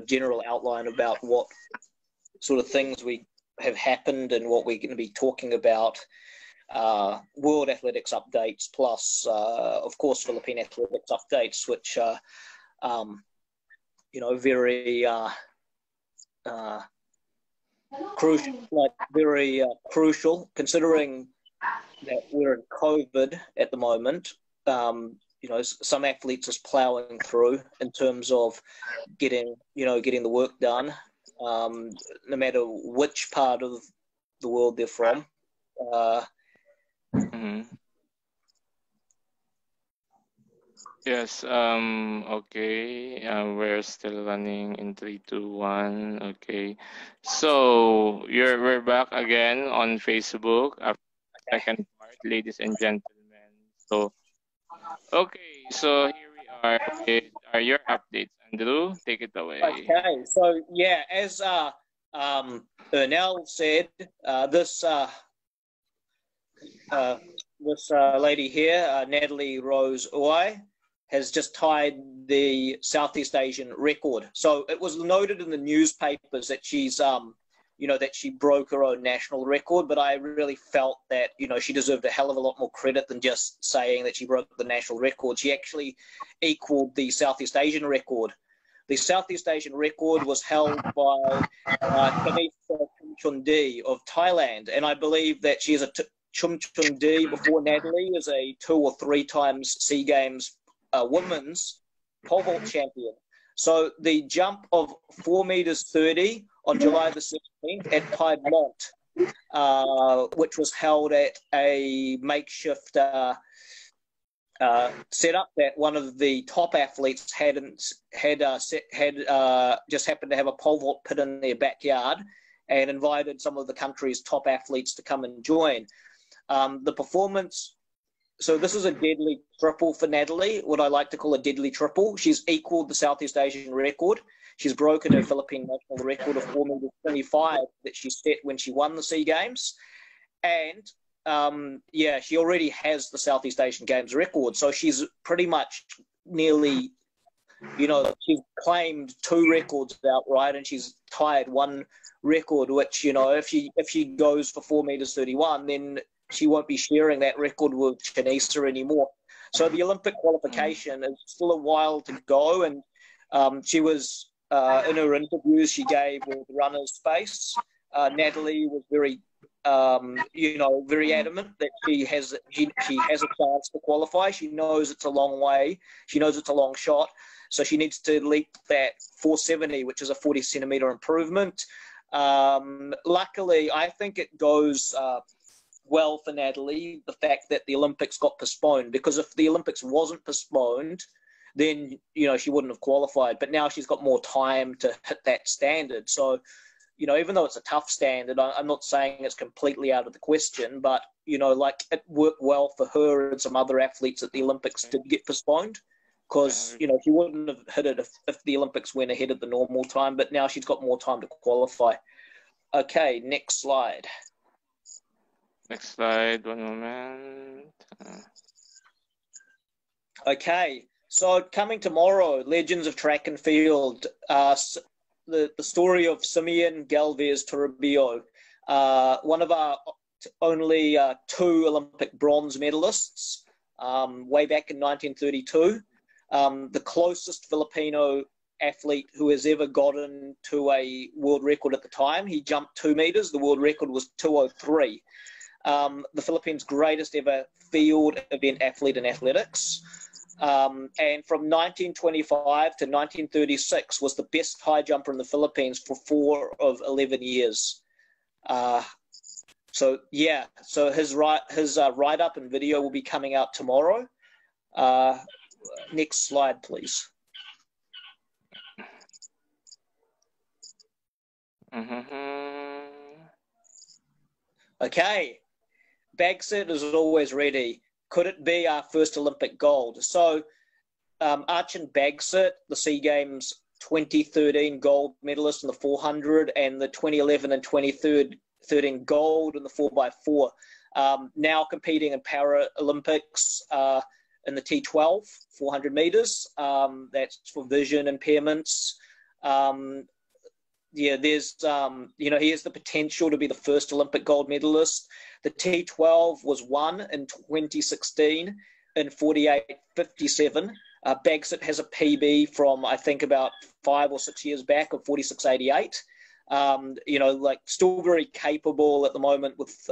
general outline about what sort of things we have happened and what we're going to be talking about. World athletics updates, plus, of course, Philippine athletics updates, which are, very crucial, considering that we're in COVID at the moment. Some athletes is ploughing through in terms of getting the work done, no matter which part of the world they're from. Yes, okay. We're still running in 3, 2, 1. Okay. So we're back again on Facebook after the second part, ladies and gentlemen. So okay, so here we are with your updates. Andrew, take it away. Okay, so yeah, as Ernell said, this lady here, Natalie Rose Uai, has just tied the Southeast Asian record. So it was noted in the newspapers that she's, that she broke her own national record, but I really felt that, she deserved a hell of a lot more credit than just saying that she broke the national record. She actually equaled the Southeast Asian record. The Southeast Asian record was held by Kanisa Chumchundi of Thailand, and I believe that she is a Chumchundi before Natalie is a 2 or 3 times SEA Games women's pole vault champion. So the jump of 4 meters 30 on July the 16th at Piedmont, which was held at a makeshift setup that one of the top athletes had just happened to have a pole vault pit in their backyard and invited some of the country's top athletes to come and join. The performance. So this is a deadly triple for Natalie, what I like to call a deadly triple. She's equaled the Southeast Asian record. She's broken her Philippine national record of 4 meters 25 that she set when she won the SEA Games. And, she already has the Southeast Asian Games record. So she's pretty much nearly, she's claimed 2 records outright, and she's tied 1 record, which, if she goes for 4 meters 31, then she won't be sharing that record with Kanisa anymore. So the Olympic qualification is still a while to go, and she was, in her interviews she gave with Runner's Space, Natalie was very, very adamant that she has a chance to qualify. She knows it's a long way. She knows it's a long shot. So she needs to leap that 470, which is a 40 centimeter improvement. Luckily, I think it goes well for Natalie, the fact that the Olympics got postponed, because if the Olympics wasn't postponed, then, she wouldn't have qualified. But now she's got more time to hit that standard. So, even though it's a tough standard, I'm not saying it's completely out of the question, but, it worked well for her and some other athletes that the Olympics did get postponed, because, she wouldn't have hit it if the Olympics went ahead at the normal time, but now she's got more time to qualify. Okay, next slide. Next slide, one moment. Okay, so coming tomorrow, Legends of Track and Field, the story of Simeon Galvez Toribio, one of our only 2 Olympic bronze medalists, way back in 1932, the closest Filipino athlete who has ever gotten to a world record at the time. He jumped 2 meters. The world record was 2:03. The Philippines' greatest ever field event athlete in athletics. And from 1925 to 1936 was the best high jumper in the Philippines for 4 of 11 years. So his write-up and video will be coming out tomorrow. Next slide, please. Okay, Bagsit is always ready. Could it be our first Olympic gold? So Archon Bagsit, the SEA Games 2013 gold medalist in the 400 and the 2011 and 2013 gold in the 4x4, now competing in Paralympics in the T12, 400 meters. That's for vision impairments. Yeah, there's he has the potential to be the first Olympic gold medalist. The T12 was won in 2016 in 48.57. Bagsit has a PB from I think about 5 or 6 years back of 46.88. Still very capable at the moment with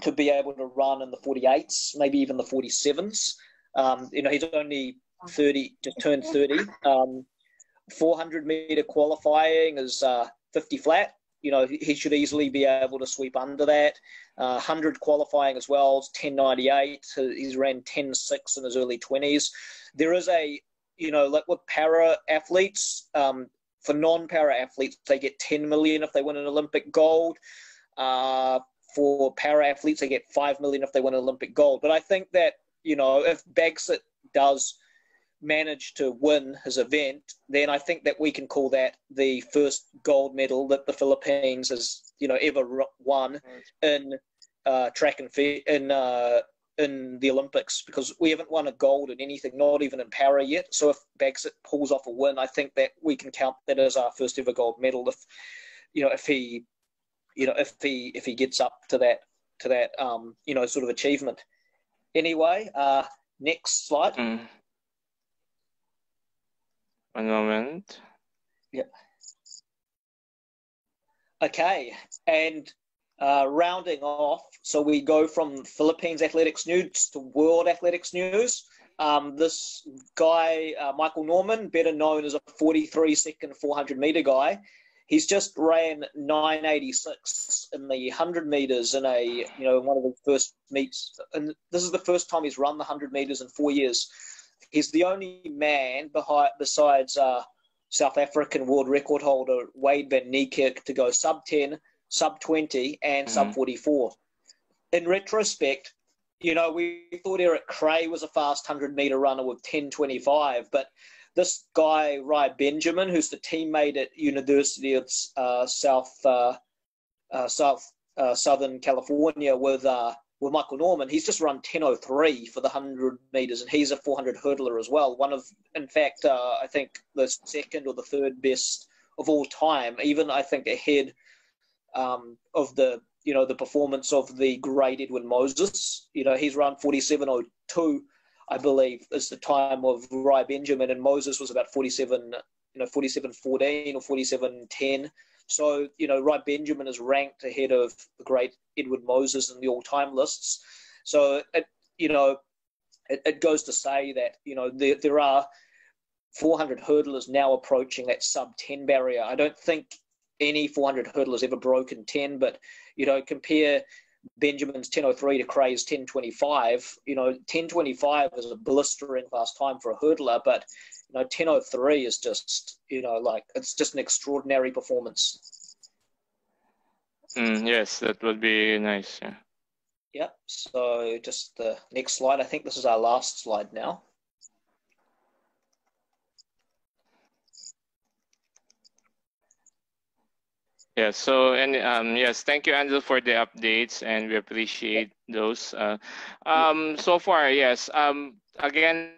to be able to run in the 48s, maybe even the 47s. He's only 30, just turned 30. 400-meter qualifying is 50 flat. He should easily be able to sweep under that. 100 qualifying as well is 10.98. He's ran 10.6 in his early 20s. There is like with para athletes, for non-para athletes, they get 10 million if they win an Olympic gold. For para athletes, they get 5 million if they win an Olympic gold. But I think that, if Bagsit does manage to win his event, then I think that we can call that the first gold medal that the Philippines has, ever won in track and field in the Olympics, because we haven't won a gold in anything, not even in para yet. So if Bagsit pulls off a win, I think that we can count that as our first ever gold medal. If he gets up to that sort of achievement. Anyway, next slide. One moment. Yeah. Okay, and rounding off, so we go from Philippines athletics news to world athletics news. This guy, Michael Norman, better known as a 43-second 400-meter guy, he's just ran 9.86 in the 100 meters in one of the first meets, and this is the first time he's run the 100 meters in 4 years. He's the only man besides South African world record holder Wade van Niekerk to go sub 10, sub 20, and sub 44. In retrospect, we thought Eric Cray was a fast 100-meter runner with 10.25, but this guy, Rai Benjamin, who's the teammate at University of Southern California with Michael Norman, he's just run 10.03 for the 100 meters, and he's a 400 hurdler as well. I think the second or the third best of all time, even I think ahead of the performance of the great Edwin Moses. He's run 47.02, I believe, is the time of Rai Benjamin, and Moses was about 47.14 or 47.10. So, Rai Benjamin is ranked ahead of the great Edwin Moses in the all-time lists. So, it goes to say that, there are 400 hurdlers now approaching that sub-10 barrier. I don't think any 400 hurdlers ever broken 10, but, compare Benjamin's 10.03 to Cray's 10.25. 10.25 is a blistering fast time for a hurdler, but 10.03 is just, it's just an extraordinary performance. Yes, that would be nice. Yeah. Yep. So just the next slide. I think this is our last slide now. Yeah, so yes, thank you, Andrew, for the updates, and we appreciate those. So far, yes. Again,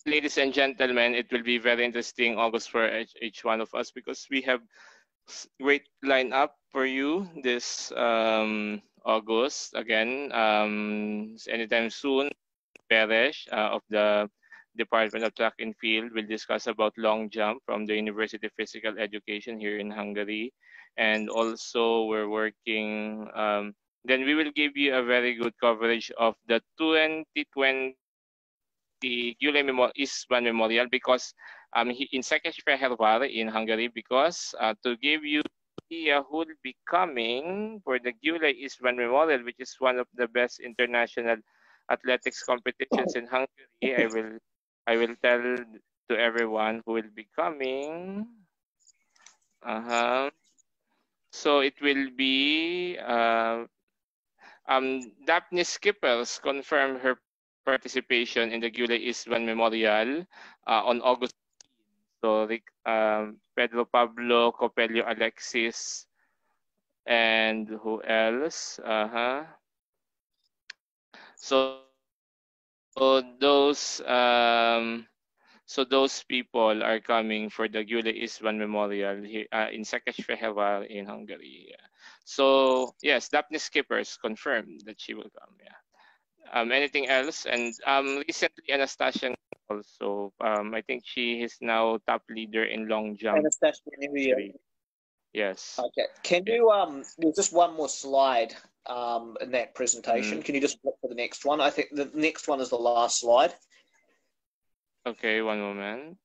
ladies and gentlemen, it will be very interesting August for each one of us, because we have great lineup for you this August. Again, anytime soon, Peresh of the Department of Track and Field will discuss about long jump from the University of Physical Education here in Hungary. And also we're working, then we will give you a very good coverage of the 2020 Gyulay István Memorial, because in Székesfehérvár in Hungary, because to give you who will be coming for the Gyulay István Memorial, which is one of the best international athletics competitions in Hungary. I will tell to everyone who will be coming. So it will be Daphne Skippers confirmed her participation in the Gyulay István Memorial on August. So Pedro Pablo, Copelio Alexis, and who else? So those So those people are coming for the Gyula István Memorial here, in Székesfehérvár in Hungary. Yeah. So yes, Daphne Skippers confirmed that she will come. Yeah. Anything else? And recently Anastasia also. I think she is now top leader in long jump. Anastasia, yes. Okay. Can you there's just one more slide in that presentation. Can you just flip to the next one? I think the next one is the last slide. Okay, one moment.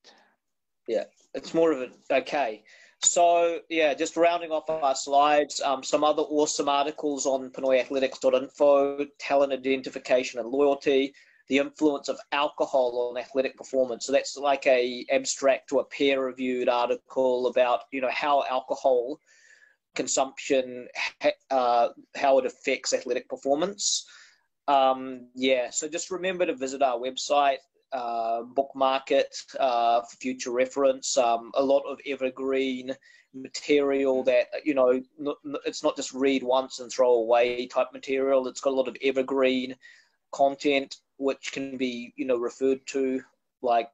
Yeah, it's more of a okay. So yeah, just rounding off our slides, some other awesome articles on pinoyathletics.info, talent identification and loyalty, the influence of alcohol on athletic performance. So that's like a abstract to a peer-reviewed article about, you know, how alcohol consumption, how it affects athletic performance. Yeah, so just remember to visit our website, bookmark it for future reference. A lot of evergreen material that, you know, it's not just read once and throw away type material. It's got a lot of evergreen content which can be, you know, referred to like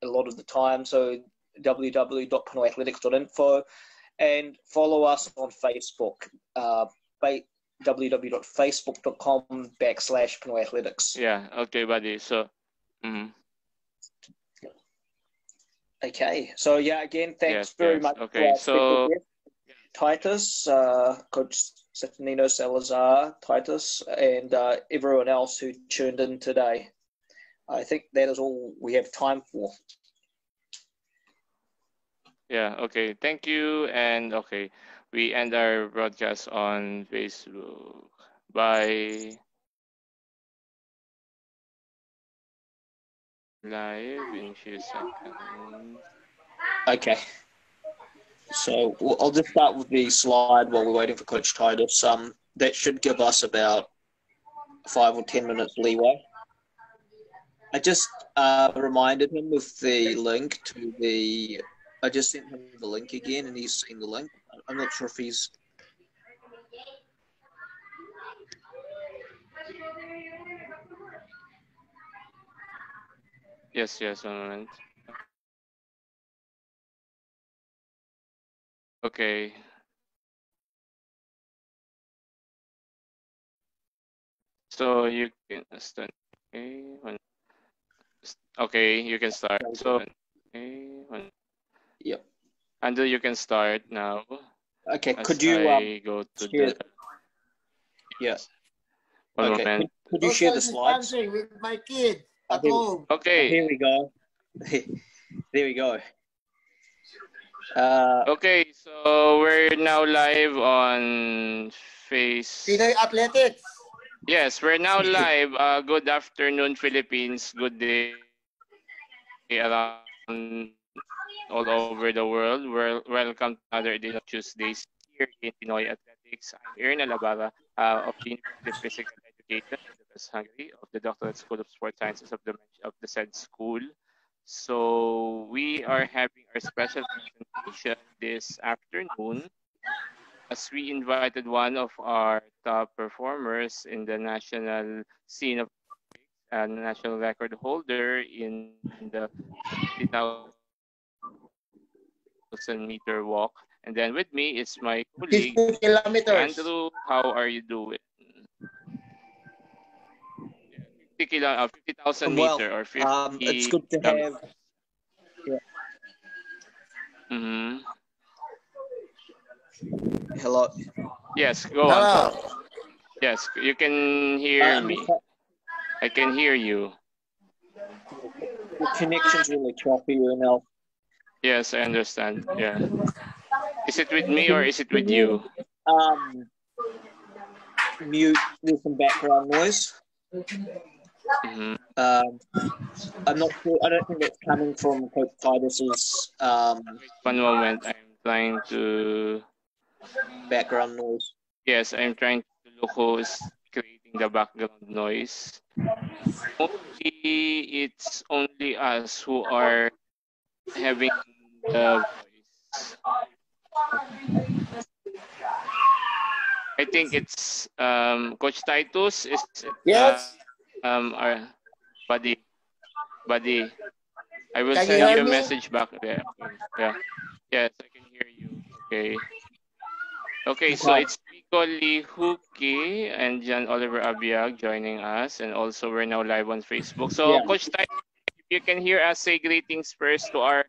a lot of the time. So www.pinoyathletics.info, and follow us on Facebook, www.facebook.com/pinoyathletics. Yeah, okay, buddy. So okay, so yeah, again, thanks very much okay, to our so guest, Titus, Coach Saturnino Salazar, Titus, and everyone else who tuned in today. I think that is all we have time for. Yeah, okay. Thank you. And okay, we end our broadcast on Facebook. Bye. Live in a few seconds. Okay. So I'll just start with the slide while we're waiting for Coach Titus. That should give us about 5 or 10 minutes leeway. I just reminded him with the link to the. I just sent him the link again, and he's seen the link. I'm not sure if he's. Yes, one moment. Okay. So you can start. Okay, you can start. So, Yep. Andrew, you can start now. Okay. Could you go to share... the... Yes. One okay. moment. Could you share the slides? With my kid at home. Okay. Here we go. There we go. Okay, so we're now live on Pinoy Athletics. Yes, we're now live. Good afternoon, Philippines. Good day around all over the world. Welcome to another edition of Tuesdays here in Pinoy Athletics. I'm Aaron Alabara of the University of Physical Education in Hungary, of the Doctorate School of Sports Sciences of the said school. So we are having our special presentation this afternoon, as we invited one of our top performers in the national scene of a national record holder in the 50,000-meter walk. And then with me is my colleague, 50 kilometers. Andrew. How are you doing? 50,000 meter or 50. It's good to have. Yeah. Hello. Yes, go on. Yes, you can hear me. I can hear you. The connection's really choppy right now. Yes, I understand. Yeah. Is it with me or is it with you? Mute. There's some background noise. Mm-hmm. I'm not sure. I don't think that's coming from Coach Titus's. One moment. I'm trying to. Background noise. Yes, I'm trying to look who's creating the background noise. It's only us who are having the voice. I think it's Coach Titus is yes. Our buddy. I will Can you send hear you a me? message back there. Yeah. Yes, I can hear you. Okay. Okay, so Okay. it's Pico Lee Huki and John Oliver Abiag joining us, and also we're now live on Facebook. So, Yeah. Coach Ty, if you can hear us, say greetings first to our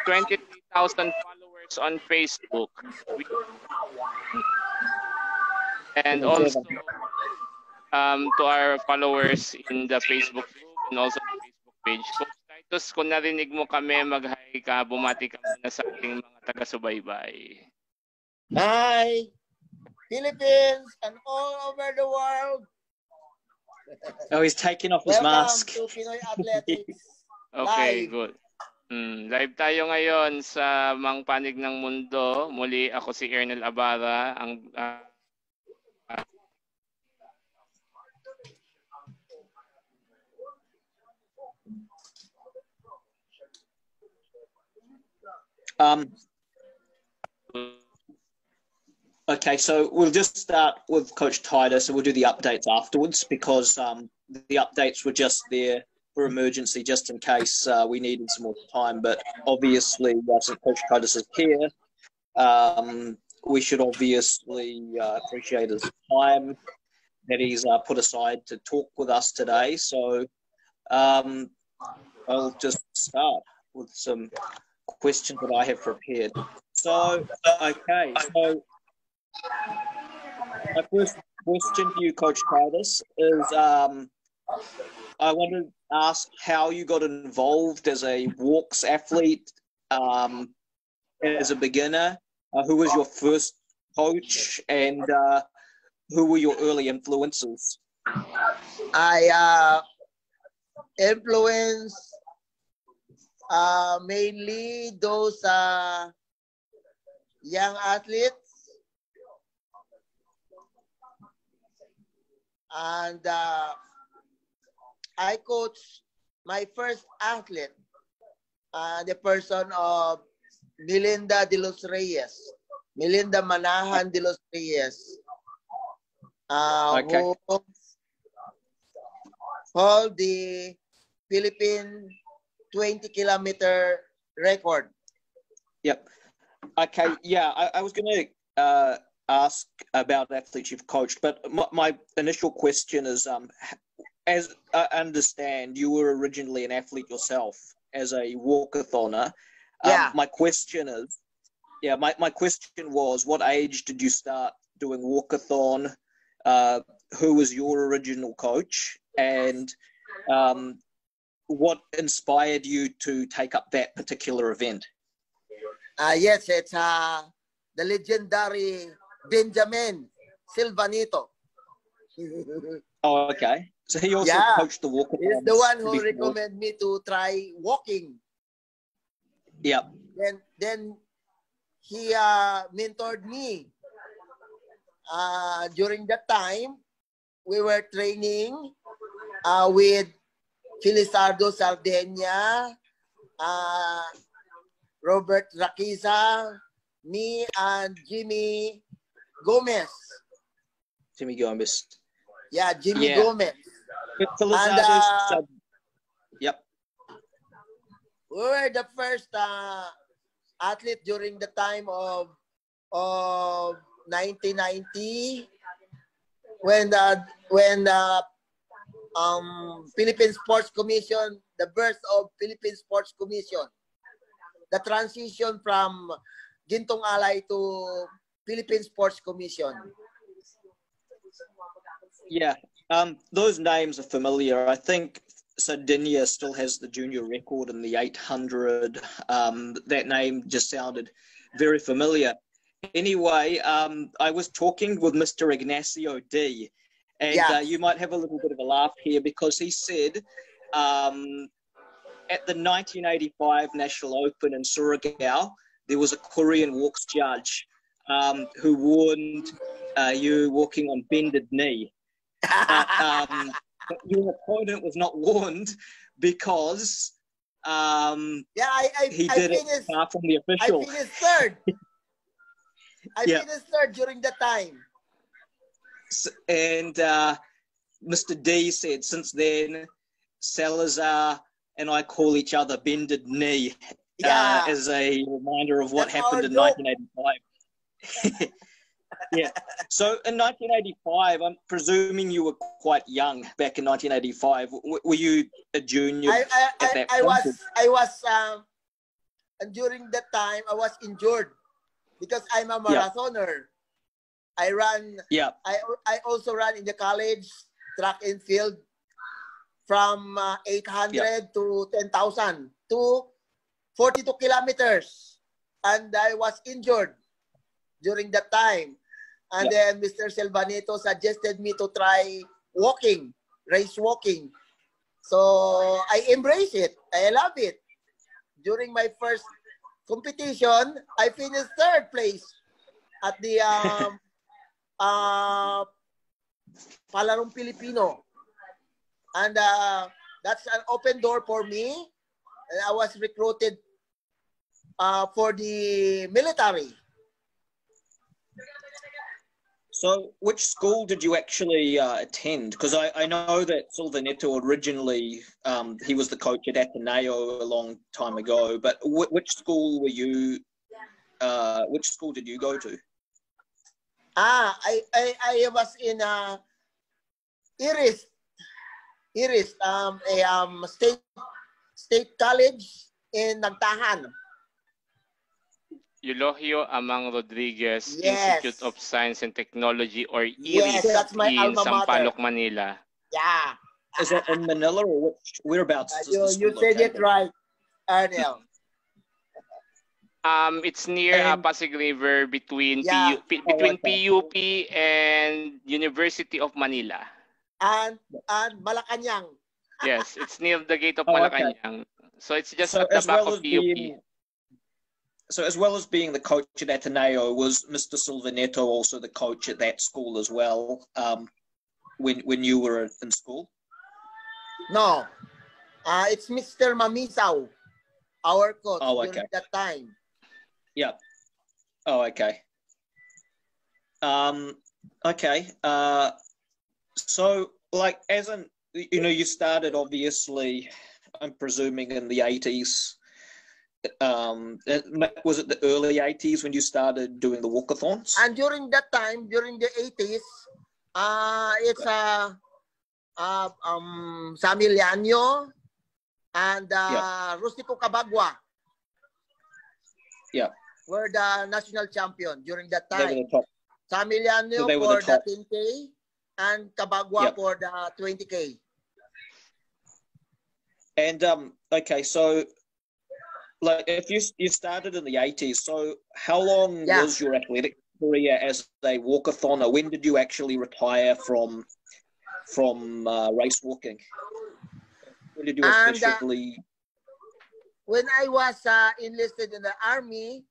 23,000 followers on Facebook. And also to our followers in the Facebook group and also the Facebook page. Coach Titus, kung narinig mo kami, mag-hi ka, bumati ka muna sa ating mga taga-subaybay. Hi, Philippines and all over the world. Oh, he's taking off his Welcome mask. to Pinoy Athletics. Okay, Live. good. Live tayo ngayon sa Mang Panig ng Mundo. Muli ako si Ernel Abara, ang Okay, so we'll just start with Coach Titus, and we'll do the updates afterwards because the updates were just there for emergency, just in case we needed some more time. But obviously, since Coach Titus is here, we should obviously appreciate his time that he's put aside to talk with us today. So I'll just start with some questions that I have prepared. So, okay, so my first question to you, Coach Titus, is I want to ask how you got involved as a walks athlete, as a beginner. Who was your first coach, and who were your early influences? I influence mainly those young athletes, and I coach my first athlete, the person of Melinda de los Reyes, Melinda Manahan de los Reyes, Okay. who hold the Philippine 20-kilometer record. Yep. Okay. Yeah, I was going to ask about athletes you've coached, but my initial question is, as I understand, you were originally an athlete yourself as a walkathon. Yeah. My question is, my question was, what age did you start doing walkathon? Who was your original coach, and what inspired you to take up that particular event? Yes, it's the legendary Benjamin Silvanito. Oh, okay. So he also coached the walkathon. He's the one who recommended me to try walking. Yep. Then he mentored me. During that time, we were training with Felizardo Sardenia, Robert Raquiza, me, and Jimmy Gomez. Jimmy Gomez. Yeah, Jimmy Gomez. And, yep. We were the first athlete during the time of 1990 when Philippine Sports Commission, the birth of Philippine Sports Commission, the transition from Gintong Alay to Philippine Sports Commission. Yeah, those names are familiar. I think Sardinia still has the junior record in the 800. That name just sounded very familiar. Anyway, I was talking with Mr. Ignacio D, and you might have a little bit of a laugh here because he said at the 1985 National Open in Surigao, there was a Korean walks judge who warned you walking on bended knee. But your opponent was not warned because he did it far from the official. I finished third. I finished third during that time. And Mr. D said since then, Salazar and I call each other Bended Knee as a reminder of what happened in 1985. Yeah. So in 1985, I'm presuming you were quite young back in 1985. Were you a junior at that point? I was and during that time I was injured because I'm a marathoner. I ran. Yeah. I also ran in the college track and field from 800 to 10,000 to 42 kilometers, and I was injured during that time. And then Mr. Silvanito suggested me to try walking, race walking. So I embrace it. I love it. During my first competition, I finished third place at the Palarong Pilipino. And that's an open door for me. And I was recruited for the military. So which school did you actually attend? Because I know that Silvanito originally, he was the coach at Ateneo a long time ago, but which school were you, which school did you go to? I was in Iris, state college in Nagtahan. Eulogio Amang Rodriguez Institute of Science and Technology, or IRIS, that's my in alma mater. Sampaloc, Manila. Yeah. Is that in Manila or whereabouts? You said it right, Arnel. It's near Pasig River between PUP and University of Manila. And Malacanang. Yes, it's near the gate of Malacanang. So it's just at the back of PUP. So as well as being the coach at Ateneo, was Mr. Silvanito also the coach at that school as well, when you were in school? No. It's Mr. Mamisao, our coach during that time. Yeah. Oh, okay. Okay. So, like, as in, you started obviously, I'm presuming in the 80s. Was it the early 80s when you started doing the walkathons? And during that time, during the 80s, it's Sammy Lianyo and Rustico Cabagua. Yeah. Were the national champion during that time. They were the top. Sammy Lianyo for the 10K and Cabagua for the 20K. And okay, so like if you started in the 80s, so how long was your athletic career as a walkathon? When did you actually retire from race walking? When did you officially? When I was enlisted in the army,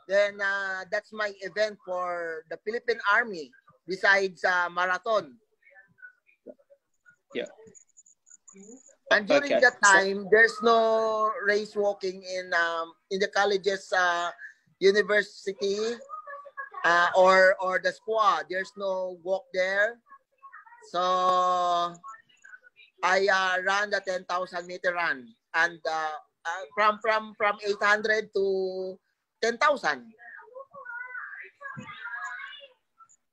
then that's my event for the Philippine Army. Besides marathon. Yeah. And during that time, there's no race walking in the colleges, university, or the squad. There's no walk there. So I ran the 10,000 meter run, and from 800 to 10,000.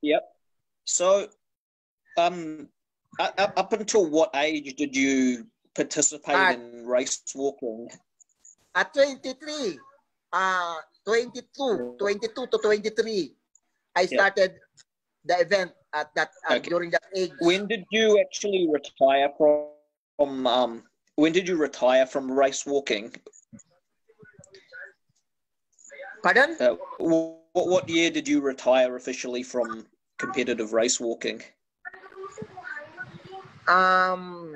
Yep. So, up until what age did you participate in race walking? At 23, 22 to 23, I started the event at that during that age. When did you actually retire from? When did you retire from race walking? Pardon? What year did you retire officially from competitive race walking? I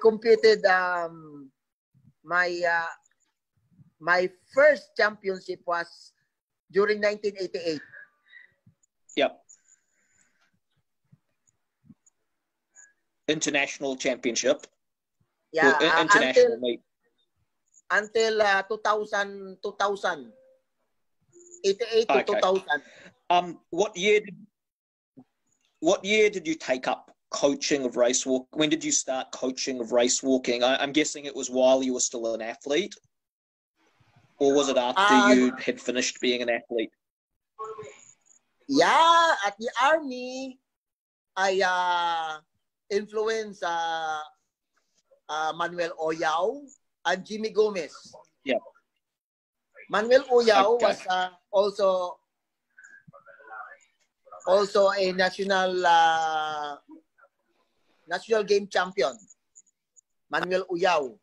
competed my first championship was during 1988. Yep. International championship. Yeah. International meet. Until 2000, 88 to 2000. What year did you take up coaching of race walk? When did you start coaching of race walking? I'm guessing it was while you were still an athlete, or was it after you had finished being an athlete? Yeah, at the army, I influenced Manuel Oyao and Jimmy Gomez. Yeah. Manuel Oyao was also a national game champion. Manuel Oyao.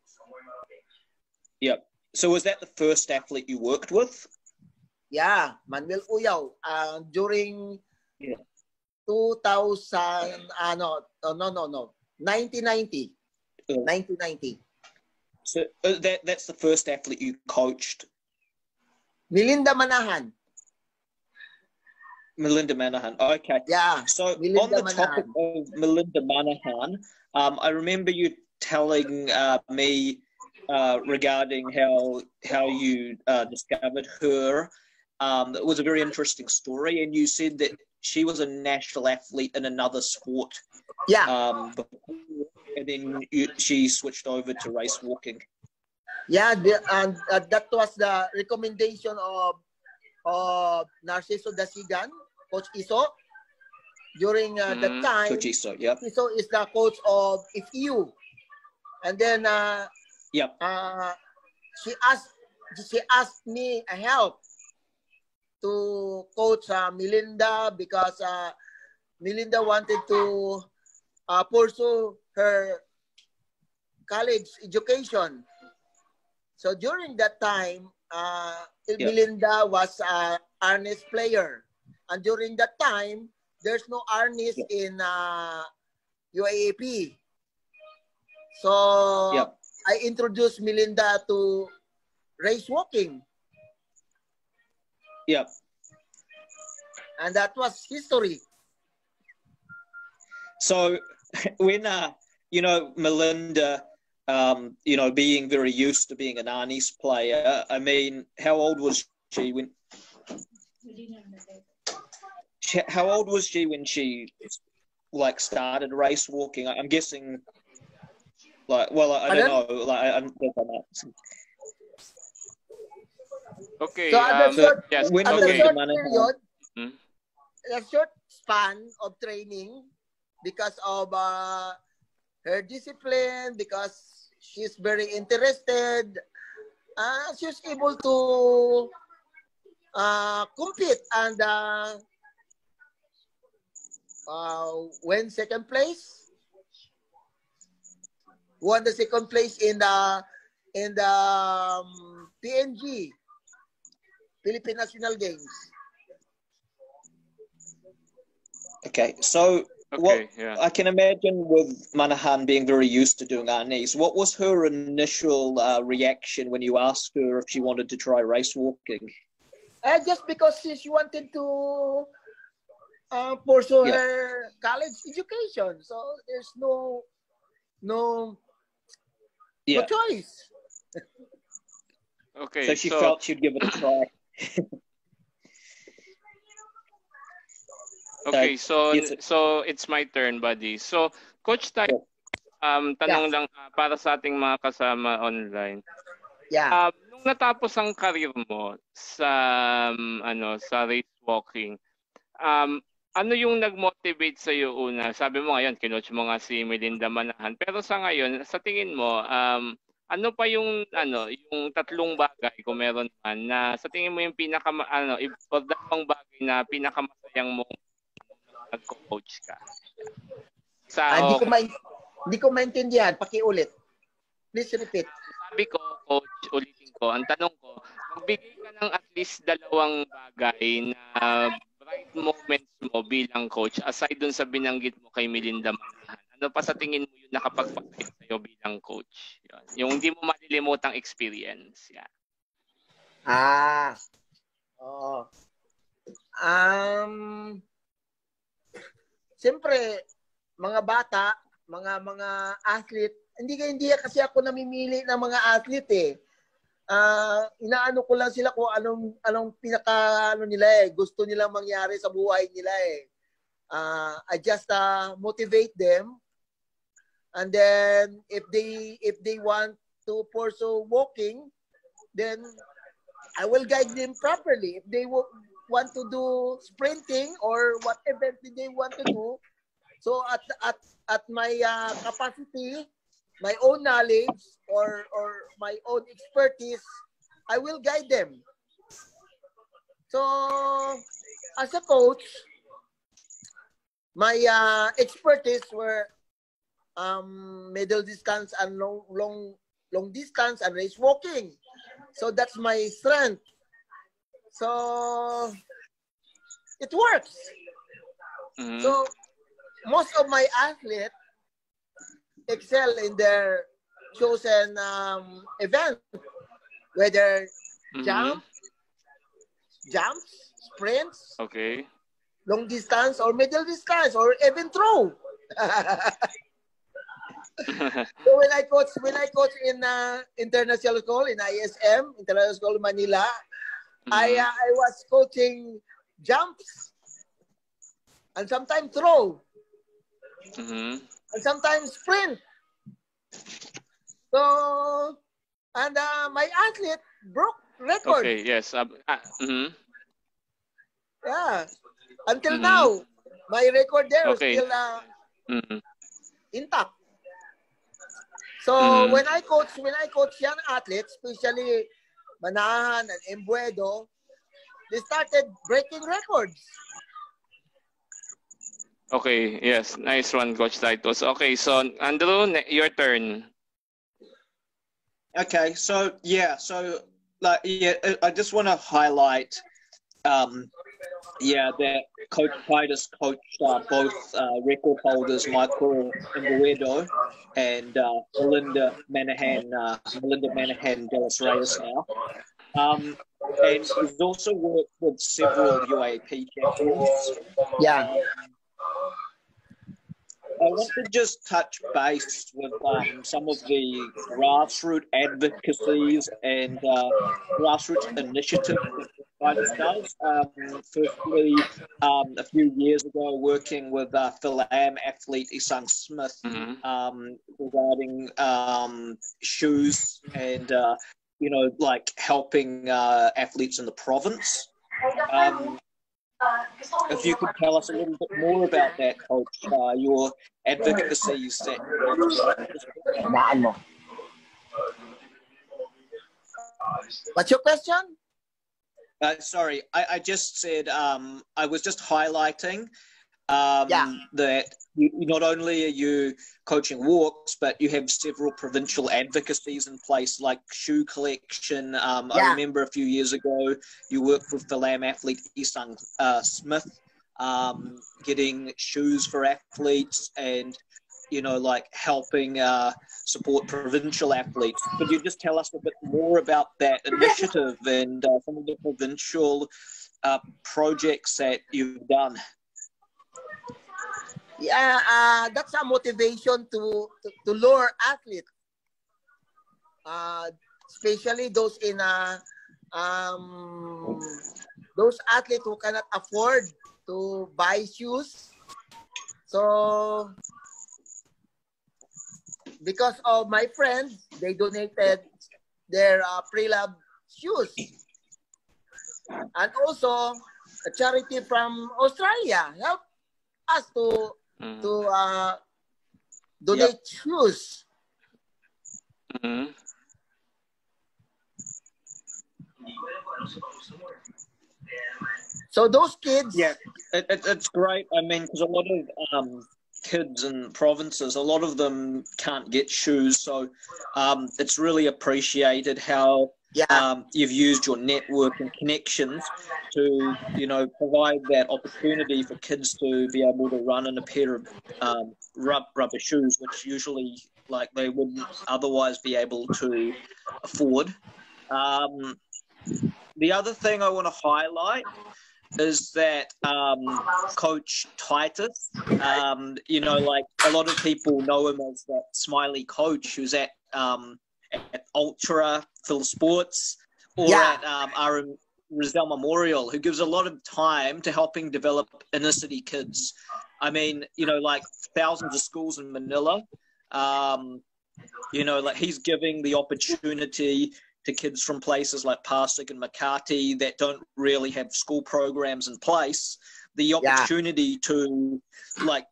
Yep. So was that the first athlete you worked with? Yeah, Manuel Oyao. During 2000, 1990. 1990. So that's the first athlete you coached? Melinda Manahan. Melinda Manahan. Okay. Yeah. So Melinda on the Manahan. topic of Melinda Manahan, I remember you telling me regarding how you discovered her. It was a very interesting story, and you said that she was a national athlete in another sport. Yeah. And then she switched over to race walking. Yeah, and that was the recommendation of Narciso Dasigan, Coach Iso. During that time, Coach Iso, yep. Iso is the coach of IFU. And then yep. She asked me help to coach Melinda because Melinda wanted to pursue her college education. So during that time, Melinda was an harness player. And during that time, there's no harness in UAAP. So I introduced Melinda to race walking. Yep. And that was history. So when, Melinda, being very used to being an Arnis player, I mean, how old was she when... How old was she when she, started race walking? I'm guessing, I don't know. Okay. So at the short span of training, because of her discipline, because she's very interested, she was able to compete and win second place. Won the second place in the PNG, Philippine National Games. Okay, so I can imagine with Manahan being very used to doing Arnis, what was her initial reaction when you asked her if she wanted to try race walking? Just because she wanted to pursue her college education, so there's no choice. Okay, so she felt she'd give it a try. Okay, so it's my turn, buddy. So, Coach Tayo, tanong lang para sa ating mga kasama online. Yeah. Nung natapos ang career mo sa sa race walking, ano yung nag-motivate sa iyo una? Sabi mo ngayon, kinoach mo nga si Melinda Manahan. Pero sa ngayon, sa tingin mo, ano pa yung yung tatlong bagay kung meron man na sa tingin mo yung dalawang bagay na pinakamasayang mo nag-coach ka? Hindi ko maintindihan. Pakiulit. Please repeat. Sabi ko, Coach, ulitin ko. Ang tanong ko, magbigay ka ng at least dalawang bagay na bright moments mo bilang coach aside dun sa binanggit mo kay Melinda Manahan. Ano pa sa tingin mo yung nakapagpapay sa'yo bilang coach? Yun. Yung hindi mo malilimutang experience. Yeah. Siyempre, mga bata, mga athlete, hindi kasi ako namimili ng mga athlete eh. Inaano ko lang sila kung anong pinaka nila eh, gusto nilang mangyari sa buhay nila eh. I just motivate them, and then if they want to pursue walking, then I will guide them properly. If they want to do sprinting or whatever they want to do, so at my capacity, my own knowledge or my own expertise, I will guide them. So as a coach, my expertise were middle distance and long distance and race walking. So that's my strength. So it works. Mm-hmm. So most of my athletes excel in their chosen event, whether Mm-hmm. jumps, sprints, Okay. long distance or middle distance, or even throw. So when I coach in international school in ISM, International School Manila, I was coaching jumps and sometimes throw Mm-hmm. and sometimes sprint. So and my athlete broke record. Okay. Yes. Mm-hmm. Yeah, until Mm-hmm. now, my record there is Okay. still Mm-hmm. intact. So Mm-hmm. when I coach young athletes, especially Manahan and Embuedo, they started breaking records. Okay. Yes. Nice one, Coach Titus. Okay. So Andrew, your turn. Okay, so I just want to highlight, that Coach Titus coached both record holders Michael Imbuedo and Melinda Manahan de los Reyes now. And he's also worked with several UAP champions. Yeah. I want to just touch base with some of the grassroots advocacies and grassroots initiatives that Titus does. Firstly, a few years ago, working with Philam athlete Isang Smith Mm-hmm. regarding shoes and like helping athletes in the province. If you could tell us a little bit more about that, Coach, your advocacies that. What's your question? Sorry, I just said I was just highlighting that not only are you coaching walks, but you have several provincial advocacies in place, like shoe collection. I remember a few years ago you worked with the Philam athlete Isang Smith, getting shoes for athletes and like helping support provincial athletes. Could you just tell us a bit more about that initiative and some of the provincial projects that you've done? Yeah, that's a motivation to lure athletes, especially those in those athletes who cannot afford to buy shoes. So because of my friends, they donated their pre-lab shoes, and also a charity from Australia helped us to donate shoes. Mm-hmm. So those kids, it's great. I mean, because a lot of kids in provinces, a lot of them can't get shoes, so it's really appreciated how you've used your network and connections to provide that opportunity for kids to be able to run in a pair of rubber shoes, which usually they wouldn't otherwise be able to afford. The other thing I want to highlight is that Coach Titus, a lot of people know him as that smiley coach who's at Ultra Phil Sports or at Rizal Memorial, who gives a lot of time to helping develop inner city kids. I mean, you know, like thousands of schools in Manila. You know, like he's giving the opportunity to kids from places like Pasig and Makati that don't really have school programs in place, the opportunity to like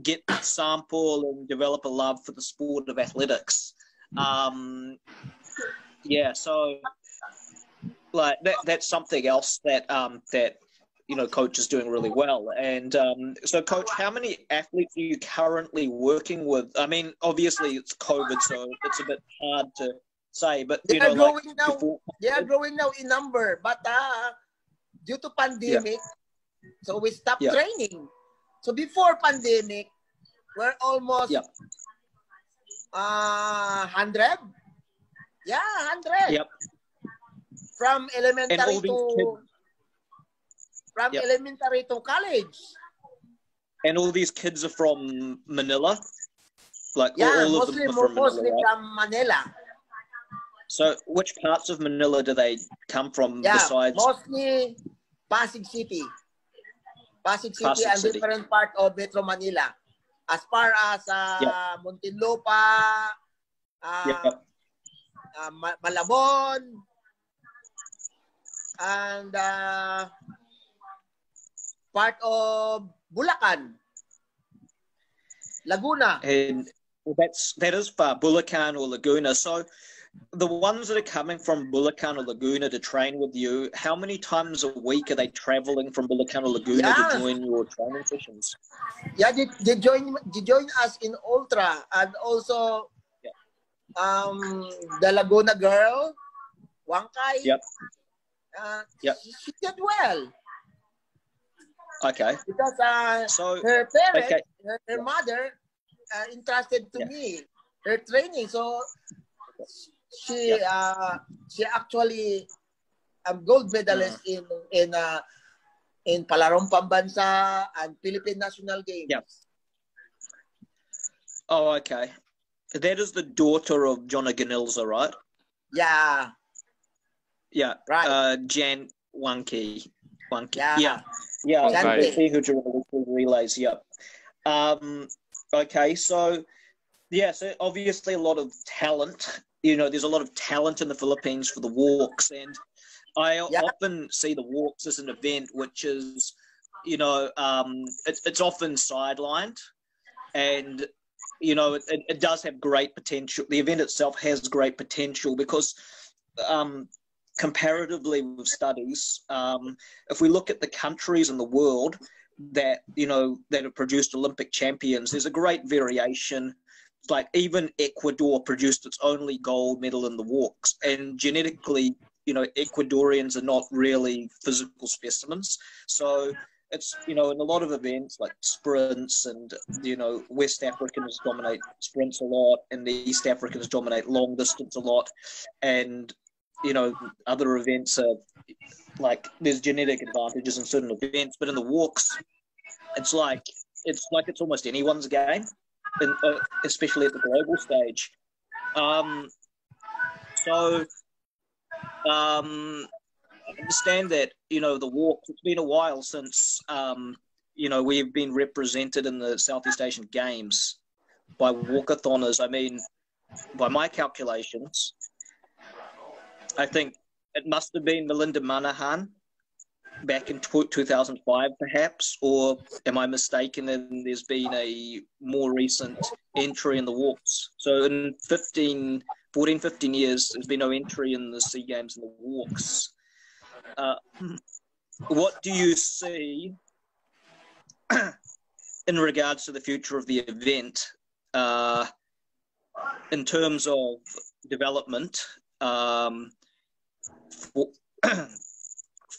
get sample and develop a love for the sport of athletics. Yeah, so like that's something else that that you know coach is doing really well. And so coach, how many athletes are you currently working with? I mean, obviously it's COVID, so it's a bit hard to say, but you know, like before... they are growing now in number, but due to pandemic, so we stopped training. So before pandemic, we're almost 100. Yeah, 100. Yep. From elementary to kids, elementary to college. And all these kids are from Manila? Like all of them are from Manila, mostly from Manila. So which parts of Manila do they come from besides? Mostly Pasig City. Pasig City and different part of Metro Manila. As far as Muntinlupa, Malabon, and part of Bulacan, Laguna. And that is far, Bulacan or Laguna. So the ones that are coming from Bulacan or Laguna to train with you, how many times a week are they traveling from Bulacan or Laguna to join your training sessions? Yeah, they join us in Ultra, and also the Laguna girl, Wangkai. She did well. Okay. Because so her parents, her mother, entrusted to me her training. So she actually gold medalist in Palarong Pambansa and Philippine National Games. Yeah. Oh, okay. That is the daughter of John Aganilza, right? Yeah. Yeah. Right. Jan Wanki. Yeah. Yeah. See who to relays. Yep. Okay. So obviously a lot of talent. You know, there's a lot of talent in the Philippines for the walks, and I often see the walks as an event which is, you know, it's often sidelined, and you know, it does have great potential. The event itself has great potential because comparatively with studies, if we look at the countries in the world that, you know, that have produced Olympic champions, there's a great variation. Like even Ecuador produced its only gold medal in the walks, and genetically, you know, Ecuadorians are not really physical specimens. So it's, you know, in a lot of events like sprints, and, you know, West Africans dominate sprints a lot and the East Africans dominate long distance a lot. And, you know, other events are like, there's genetic advantages in certain events, but in the walks, it's like it's almost anyone's game, and especially at the global stage. I understand that, you know, the walks, it's been a while since, you know, we've been represented in the Southeast Asian Games by walkathoners. I mean, by my calculations, I think it must have been Melinda Manahan back in 2005, perhaps, or am I mistaken? And there's been a more recent entry in the walks. So in 15 years, there's been no entry in the SEA Games in the walks. What do you see in regards to the future of the event in terms of development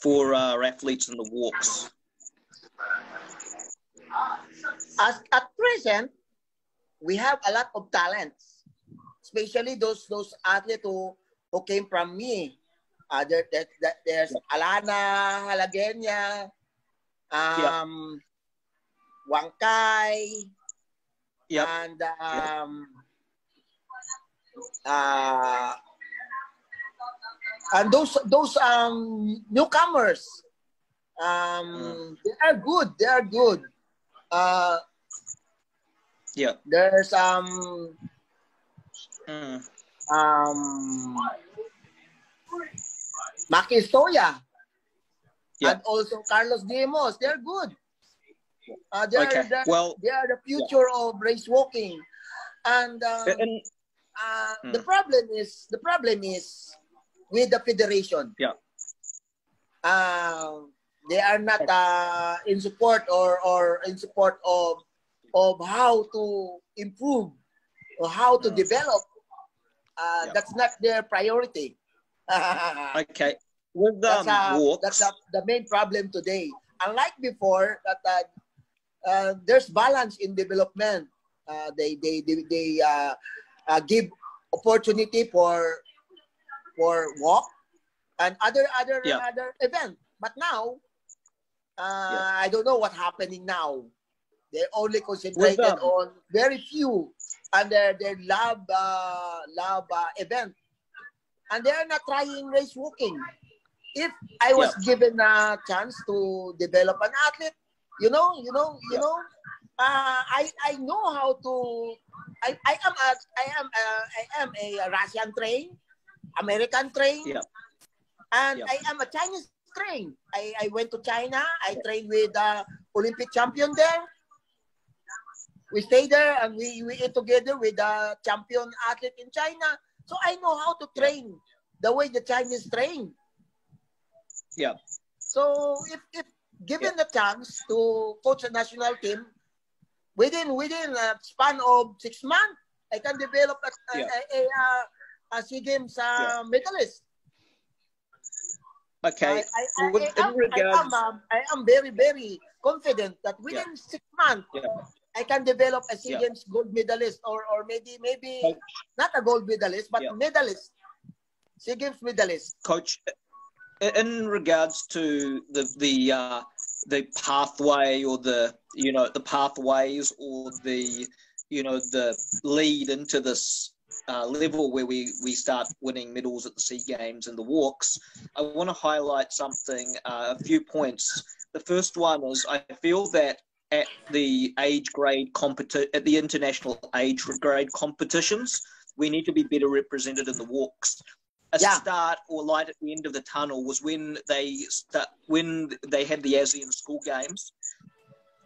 for our athletes in the walks? At present, we have a lot of talents, especially those athletes who came from me. There's Alana Halagenia, Wangkai, and And those newcomers, they are good. They are good. Yeah. There's Maki Stoya, Yeah. and also Carlos Demos. They're good. Okay. Well, they are the future of race walking. And the problem is with the federation. Yeah. They are not in support or in support of how to improve or how to develop. That's not their priority. Okay. With walks, that's the main problem today. Unlike before, that there's balance in development. They give opportunity for walk and other event. But now, I don't know what's happening now. They only concentrated on very few and their lab event, and they are not trying race walking. If I was given a chance to develop an athlete, I know how to. I am a Russian trained, American trained, and I am a Chinese trained. I went to China. I trained with Olympic champion there. We stayed there and we ate together with the champion athlete in China. So I know how to train the way the Chinese train. Yeah. So if given the chance to coach a national team, within a span of 6 months, I can develop a SEA Games medalist. Okay. I am very, very confident that within 6 months, I can develop a SEA Games gold medalist or maybe not a gold medalist, but medalist. SEA Games medalist. Coach, in regards to the pathway or the pathways or the lead into this level where we start winning medals at the SEA Games and the walks, I want to highlight something, a few points. The first one is I feel that at the international age grade competitions, we need to be better represented in the walks. A start or light at the end of the tunnel was when they had the ASEAN School Games,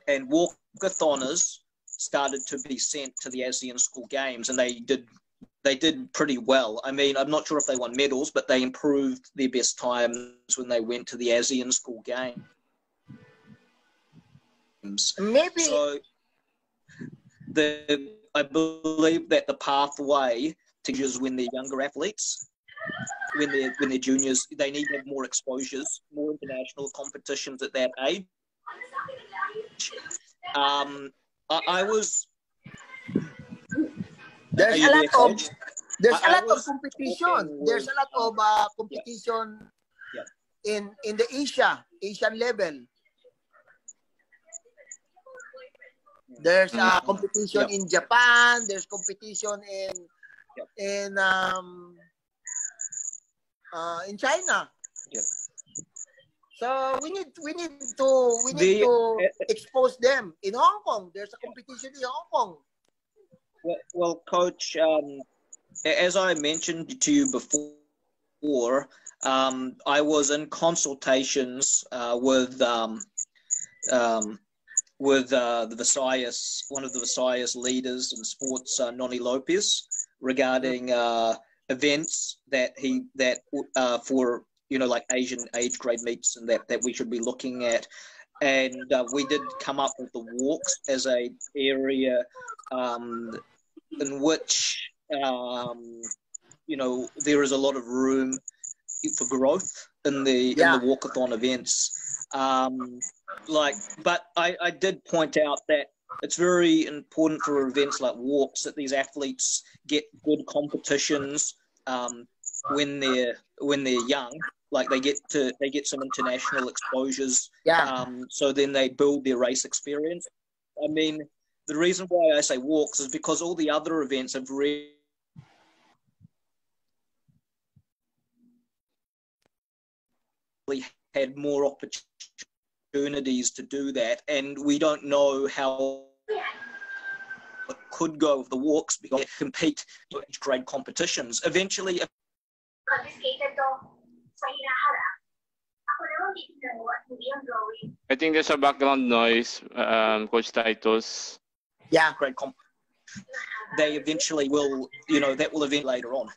and walkathoners started to be sent to the ASEAN School Games, and they did pretty well. I mean, I'm not sure if they won medals, but they improved their best times when they went to the ASEAN School Games. Maybe. So I believe that the pathway teaches when they're younger athletes, when they're juniors, they need to have more exposures, more international competitions at that age. I was. There's a lot of competition. There's a lot of competition in the Asian level. There's competition in Japan. There's competition in China. So we need to expose them. In Hong Kong, there's a competition in Hong Kong. Well, Coach, as I mentioned to you before, I was in consultations with the Visayas, one of the Visayas leaders in sports, Noni Lopez, regarding events that for like Asian age grade meets and that we should be looking at. And we did come up with the walks as a area in which there is a lot of room for growth in the walkathon events. But I did point out that it's very important for events like walks that these athletes get good competitions when they're young. Like they get some international exposures. So then they build their race experience. I mean, the reason why I say walks is because all the other events have really had more opportunities to do that, and we don't know how it could go with the walks because they compete in grade competitions. Eventually, I think there's a background noise, Coach Titus. yeah, grade comp. They eventually will, that will event later on.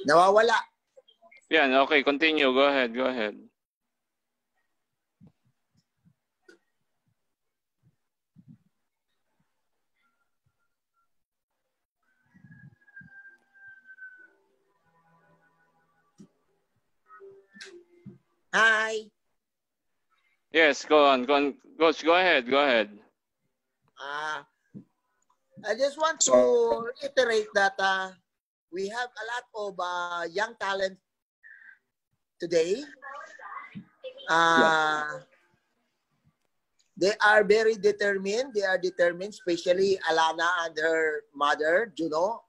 Nawawala. Yan, okay, continue. Go ahead, go ahead. Hi. Yes, go on. Coach, go ahead, go ahead. I just want to reiterate that we have a lot of young talent today. They are very determined. They are determined, especially Alana and her mother, Juno.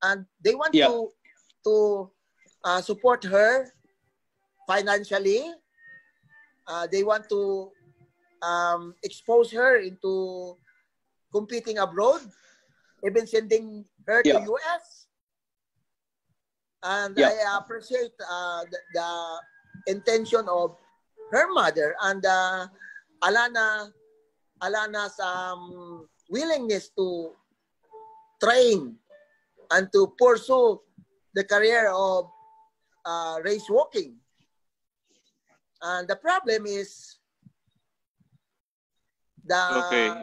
And they want to support her financially. They want to expose her into competing abroad, even sending her to US. And I appreciate the intention of her mother and Alana's willingness to train and to pursue the career of race walking. And the problem is the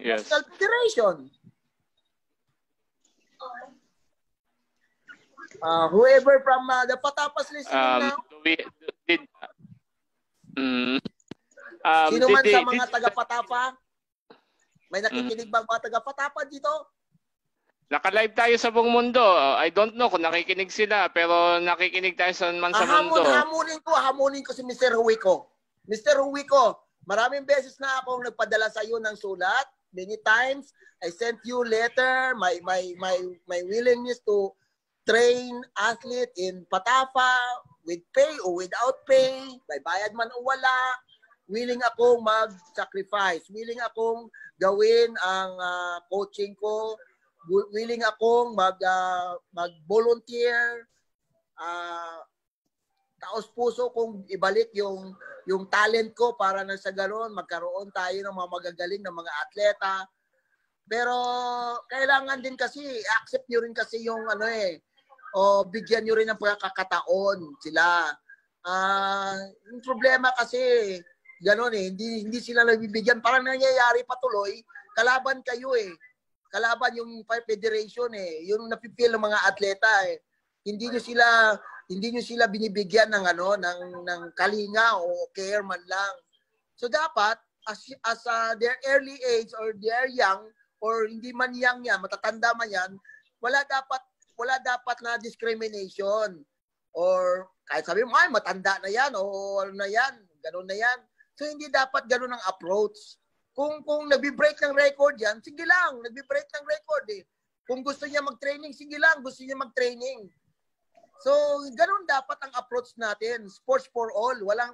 National Federation. Whoever from the Patapas listening now. Sino man sa mga taga-Patapa? May nakikinig ba mga taga-Patapa dito? Naka-live tayo sa buong mundo. I don't know kung nakikinig sila, pero nakikinig tayo sa mundo. Hamunin ko si Mr. Huwico. Mr. Huwico, maraming beses na akong nagpadala sa iyo ng sulat. Many times, I sent you letter, my willingness to train athlete in Patapa with pay or without pay, may bayad man o wala. Willing akong mag-sacrifice. Willing akong gawin ang coaching ko. Willing akong mag-volunteer. Taos puso kong ibalik yung talent ko para na sa ganoon magkaroon tayo ng mga magagaling na mga atleta. Pero kailangan din kasi accept niyo rin kasi yung o bigyan niyo rin ng pagkakataon sila. Yung problema kasi ganoon hindi sila nabibigyan, parang nangyayari patuloy, kalaban kayo kalaban yung federation yung napipil ng mga atleta Hindi niyo sila binibigyan ng ng kalinga o care man lang. So dapat as their early age or they're young or hindi man young yan, matatanda man yan, wala dapat na discrimination or kahit sabi mo ay matanda na yan o ano na yan, gano'n na yan. So hindi dapat gano'n ang approach. Kung nagbi-break ng record yan, sige lang, nagbi-break ng record Kung gusto niya mag-training, sige lang, gusto niya mag-training. So, ganoon dapat ang approach natin. Sports for all. Walang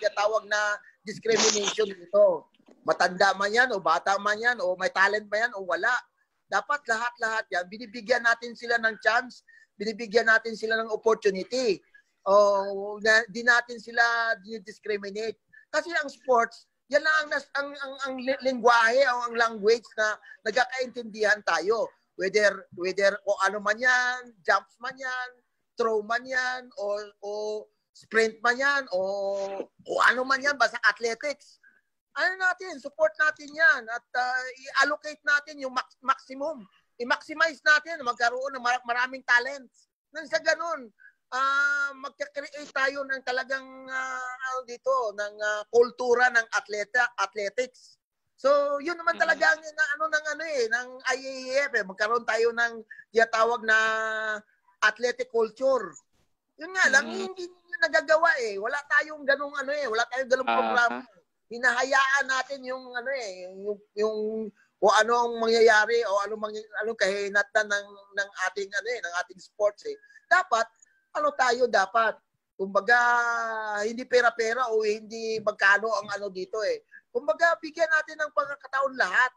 tinatawag na discrimination dito. Matanda man yan, o bata man yan, o may talent ba yan, o wala. Dapat lahat-lahat yan, binibigyan natin sila ng chance, binibigyan natin sila ng opportunity. O di natin sila discriminate. Kasi ang sports, yan lang ang lingwahe o ang language na nagkakaintindihan tayo. Whether o ano man yan, jumps man yan, throw man yan, o sprint man yan, o ano man yan, basta athletics. Ano natin, support natin yan at i-allocate natin yung maximum. I-maximize natin, magkaroon ng maraming talents. Nang sa ganun, magka-create tayo ng talagang ng kultura ng athletics. So, yun naman talaga ng IAAF magkaroon tayo ng tinatawag na athletic culture. Yun nga lang, hindi nagagawa Wala tayong ganung wala tayong ganung programa. Hinahayaan natin yung o ano ang mangyayari o anong kahinatnan ng ating ng ating sports eh. Dapat dapat kumbaga hindi pera-pera o hindi magkano ang dito eh. Kumbaga bigyan natin ng pagkakataon lahat.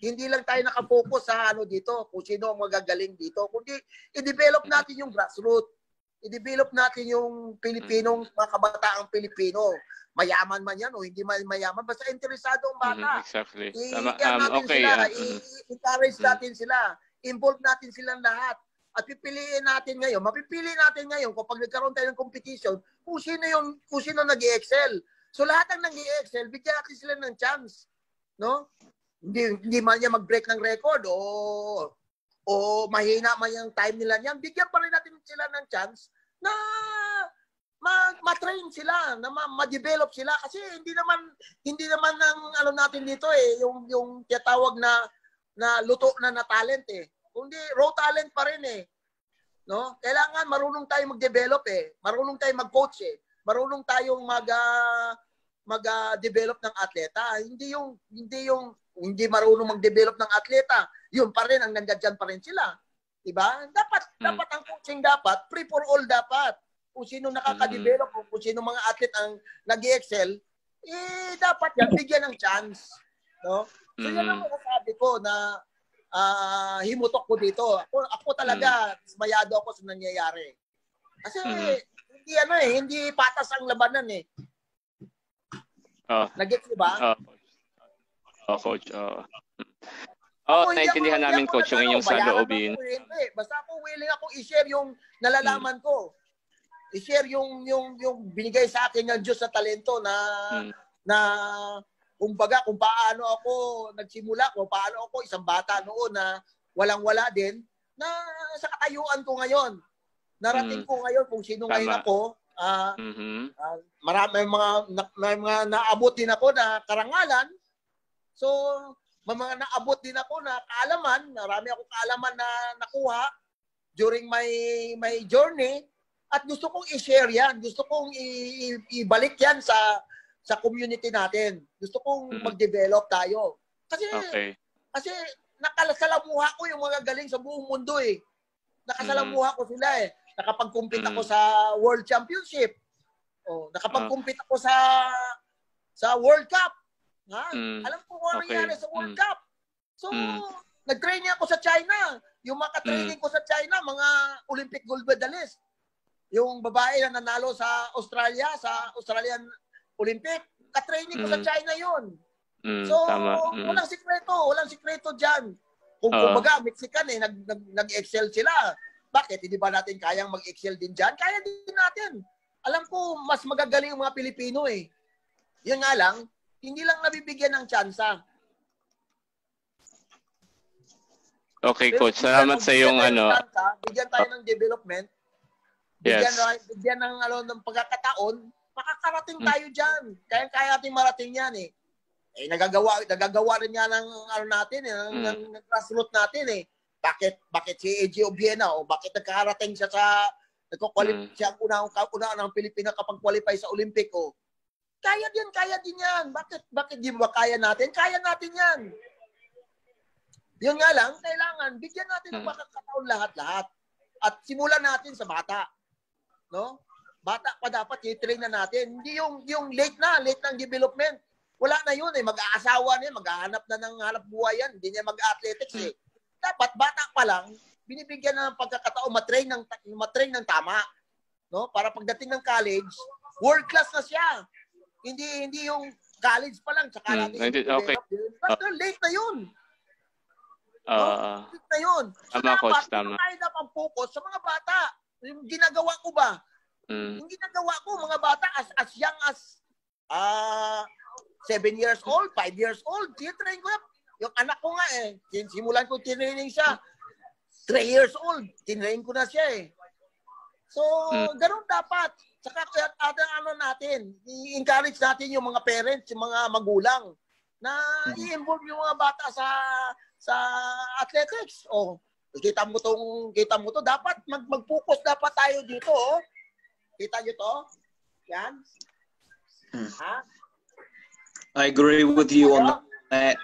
Hindi lang tayo nakapokus sa dito, kung sino ang magagaling dito, kundi i-develop natin yung grassroots. I-develop natin yung Pilipinong mga kabataang Pilipino. Mayaman man yan o hindi man mayaman, basta interesado ang bata. Exactly. I-encourage natin sila. Involve natin silang lahat. At mapipili natin ngayon kapag nagkaroon tayo ng competition, kung sino nag-i-excel. So lahat ng nag-i-excel, bigyan natin sila ng chance. No? Hindi man niya mag-break ng record o mahina man yung time nila niyan, bigyan pa rin natin sila ng chance na ma-train sila, na ma-develop sila kasi hindi naman ang natin dito yung tinatawag na luto na talent kundi raw talent pa rin no? Kailangan marunong tayong mag-develop marunong tayong mag-coach marunong tayong mag-develop ng atleta, hindi marunong mag-develop ng atleta, yun pa rin ang nandiyan pa rin sila. Diba? Dapat ang coaching free for all dapat. Kung sino nakaka-develop o kung sino mga atlet ang nag-excel, dapat yan bigyan ng chance. No? So yan ang masasabi ko na himutok ko dito. Ako talaga, mayado ako sa nangyayari. Kasi hindi patas ang labanan Nag-gets ba? Coach. Naintindihan namin, Coach, yung inyong saloobin. Basta ako willing ako i-share yung nalalaman ko. I-share yung binigay sa akin ng Diyos na talento na kumbaga kung paano ako nagsimula, kung paano ako isang bata noon na walang-wala din, na sa katayuan ko ngayon. Narating ko ngayon kung sino ngayon ako. May mga naabot din ako na karangalan. So, may mga naabot din ako na kaalaman. Marami akong kaalaman na nakuha during my journey. At gusto kong i-share yan. Gusto kong ibalik yan sa community natin. Gusto kong mag-develop tayo. Kasi nakasalamuha ko yung mga galing sa buong mundo Nakasalamuha ko sila Nakapag-compete ako sa World Championship. Nakapag-compete ako sa World Cup. Alam ko kung ano nangyari sa World Cup. So, nag-training ako sa China. Yung mga training ko sa China, mga Olympic gold medalist. Yung babae na nanalo sa Australia, sa Australian Olympic, ka-training ko sa China yun. So, walang sikreto dyan. Kung kumbaga, Mexican nag-excel sila. Bakit? Hindi ba natin kayang mag-excel din dyan? Kaya din natin. Alam ko, mas magagaling yung mga Pilipino Yun nga lang, hindi lang nabibigyan ng tsansa. Okay, Coach. Salamat sa iyong Bigyan tayo ng development. Bigyan ng pagkakataon. Makakarating tayo dyan. Kaya natin marating yan nagagawa rin yan ng natin ng grassroots natin Bakit si AJ Obiena o bakit nagkarating siya siya ang unang ng Pilipinas kapag qualify sa Olympic Kaya din yan. Bakit di ba kaya natin? Kaya natin yan. Yun nga lang, kailangan bigyan natin ng pagkakataon lahat-lahat. At simulan natin sa bata. No? Bata pa dapat i-train na natin. Hindi yung late ng development. Wala na yun mag-aasawa na yan, maghahanap na ng hanap buhay yan. Hindi niya mag-athletics Dapat bata pa lang, binibigyan ng pagkakataon matrain ng tama. No? Para pagdating ng college, world class na siya. Hindi yung college pa lang tsaka natin i-develop. Basta late na yun. Late na yun. So dapat, tayo dapat focus sa mga bata. Yung ginagawa ko ba? Yung ginagawa ko, mga bata as young as 7 years old, 5 years old, titrain ko yung anak ko nga simulan ko tinraining siya. 3 years old, tinrain ko na siya So, ganun dapat. Saka natin, i-encourage natin yung mga parents, yung mga magulang na i-involve yung mga bata sa athletics. Kita mo to, dapat mag-focus dapat tayo dito. Kita nyo to? Yan. I agree with you on that.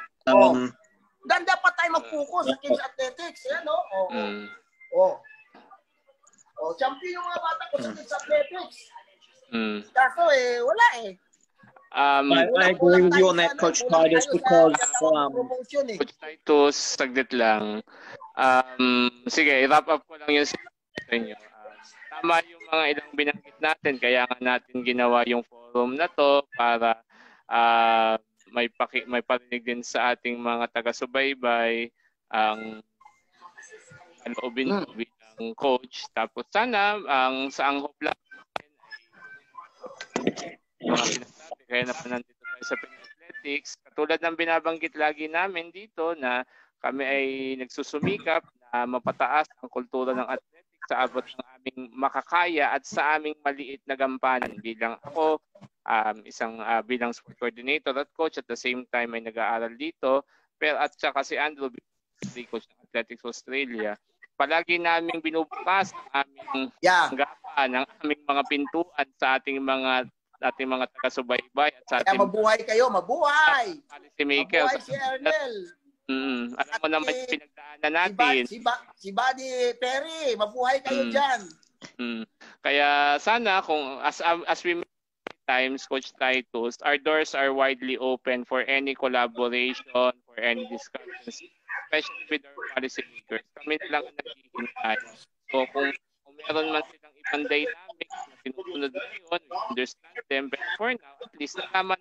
Dan dapat tayo mag-focus sa kids athletics. Yan, no? Champion yung mga bata ko sa kids athletics. Kaso wala eh. I agree with you on that, Coach Titus, because Coach Titus, saglit lang. Sige, wrap up ko lang yung sa inyo. Tama yung mga ilang binanggit natin, kaya nga natin ginawa yung forum na to para may parinig din sa ating mga taga-subaybay ang kaloobin bilang coach. Tapos sana sa ang hope lang mga sinasabi, kaya naman nandito tayo sa Athletics. Katulad ng binabanggit lagi namin dito na kami ay nagsusumikap na mapataas ang kultura ng athletics sa abot ng aming makakaya at sa aming maliit na gampanan. Bilang ako, bilang sport coordinator at coach, at the same time ay nag-aaral dito. Pero at saka si Andrew, coach ng Athletics Australia, palagi naming binubukas ang aming tanggapan, ang aming mga pintuan sa ating mga taga-subaybay at sa ating mabuhay kayo, mabuhay! Policy makers. Mabuhay si Ernel! Alam mo naman yung pinagdaanan natin. Si Buddy Perry, mabuhay kayo dyan! Kaya sana kung as we times, Coach Titus, our doors are widely open for any collaboration, for any discussions, especially with our policy makers. Kami na lang ang naghihintay. So kung meron man silang ibang dynamics na sinusunod ngayon, we understand them. But for now, at least nalaman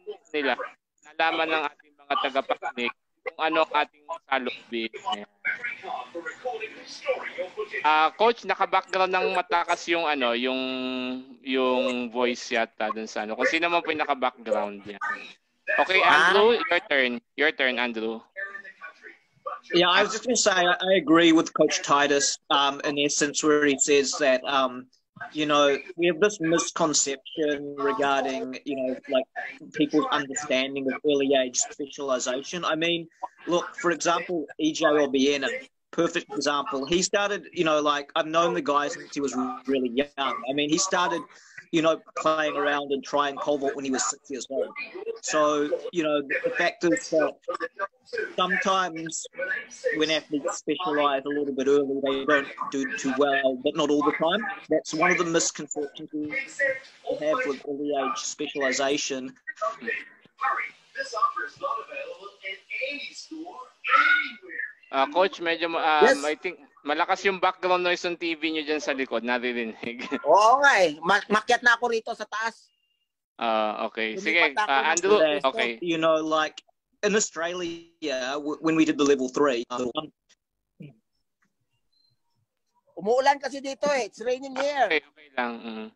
ng ating mga tagapakinig kung ano ang ating salubin. Coach, naka-background ng matakas yung yung voice yata dun sa Kung sino man po yung naka-background yan. Okay, Andrew, your turn, Andrew. Yeah, I was just going to say, I agree with Coach Titus in essence where he says that, we have this misconception regarding, like people's understanding of early age specialization. I mean, look, for example, EJ Obiena, perfect example. He started, I've known the guy since he was really young. I mean, he started, playing around and trying pole vault when he was 6 years old. So, the fact is that sometimes when athletes specialize a little bit early, they don't do too well, but not all the time. That's one of the misconceptions we have with early age specialization. This offer is not available in any store anywhere. Coach, medyo Yes. I think malakas yung background noise ng TV nyo dyan sa likod, naririnig. Oo nga eh. Makyat na ako rito sa taas. Okay. Lumipat Sige, ako Andrew, dito. okay. Like in Australia, when we did the level 3, Umuulan kasi dito eh. It's raining here. Okay lang.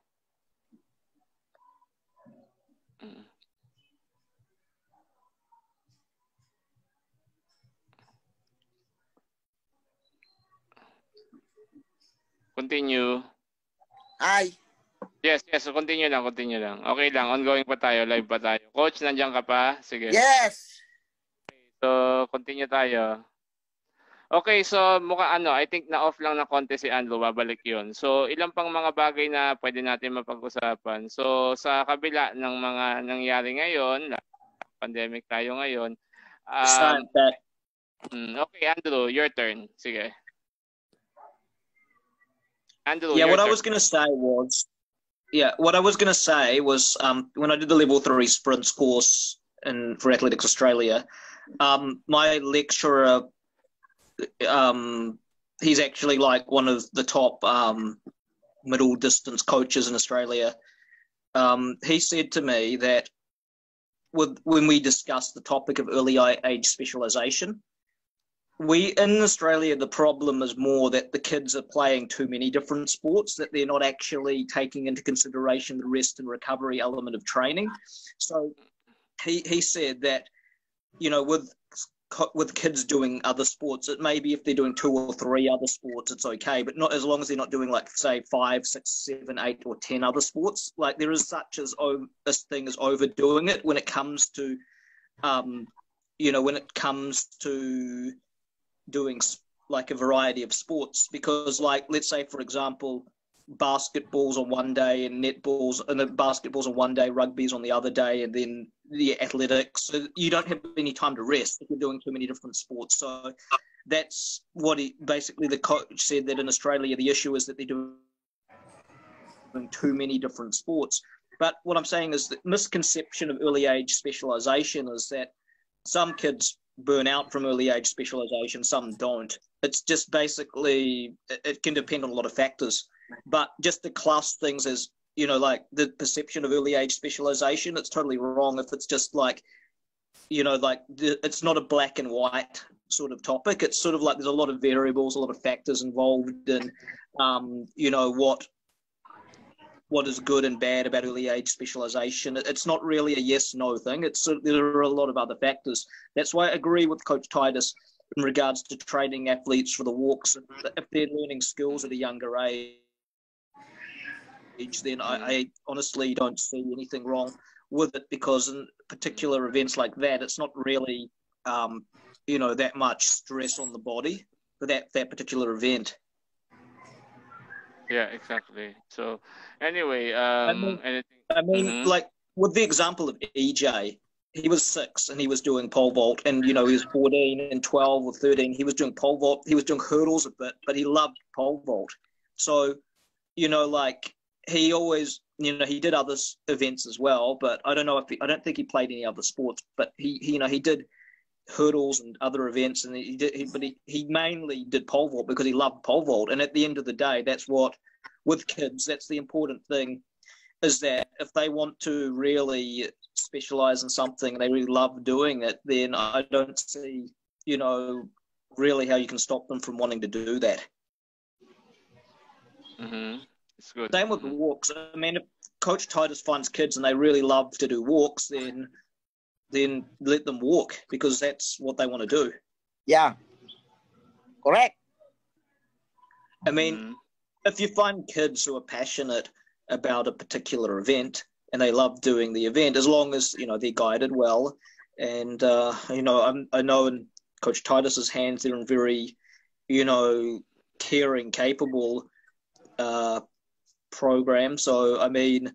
Continue. Ay. Yes, so continue lang. Okay lang, ongoing pa tayo, live pa tayo. Coach, nandiyan ka pa? Sige. Yes. So, continue tayo. Okay, so I think na-off lang na konti si Andrew, babalik yun. So, ilang pang mga bagay na pwede natin mapag-usapan. So, sa kabila ng mga nangyari ngayon, pandemic tayo ngayon. Okay, Andrew, your turn. Sige. Andrew, what I was going to say was, when I did the level 3 sprints course for Athletics Australia, my lecturer, he's actually like one of the top middle distance coaches in Australia. He said to me that when we discussed the topic of early age specialization, in Australia, the problem is more that the kids are playing too many different sports, that they're not actually taking into consideration the rest and recovery element of training. So he said that, with kids doing other sports, it may be if they're doing 2 or 3 other sports, it's okay, but not as long as they're not doing like, say, 5, 6, 7, 8 or 10 other sports. Like there is this thing as overdoing it when it comes to, doing like a variety of sports, because like let's say for example basketballs on one day and netballs, and the basketballs on one day, rugby's on the other day, and then the athletics. So you don't have any time to rest if you're doing too many different sports. So that's what basically the coach said, that in Australia the issue is that they're doing too many different sports. But what I'm saying is the misconception of early age specialization is that some kids burn out from early age specialization, some don't. It's just basically, it can depend on a lot of factors. But just to class things as, you know, like the perception of early age specialization, it's totally wrong if it's just like, you know, like it's not a black and white sort of topic. It's sort of like there's a lot of variables, a lot of factors involved in, you know, what is good and bad about early age specialization. It's not really a yes-no thing. There are a lot of other factors. That's why I agree with Coach Titus in regards to training athletes for the walks. If they're learning skills at a younger age, then I honestly don't see anything wrong with it, because in particular events like that, it's not really, you know, that much stress on the body for that particular event. Yeah, exactly. So anyway, anything? Like with the example of EJ, he was 6 and he was doing pole vault, and you know, he was 14 and 12 or 13. He was doing pole vault. He was doing hurdles a bit, but he loved pole vault. So, you know, like he always, you know, he did other events as well, but I don't think he played any other sports, but he did hurdles and other events, and he mainly did pole vault because he loved pole vault. And at the end of the day, that's what, with kids, that's the important thing, is that if they want to really specialize in something and they really love doing it, then I don't see, you know, really how you can stop them from wanting to do that. It's good. Same with the walks. I mean, if Coach Titus finds kids and they really love to do walks, then let them walk, because that's what they want to do. Yeah. Correct. I mean, if you find kids who are passionate about a particular event and they love doing the event, as long as, you know, they're guided well, and, you know, I know in Coach Titus's hands, they're in very, you know, caring, capable program. So, I mean,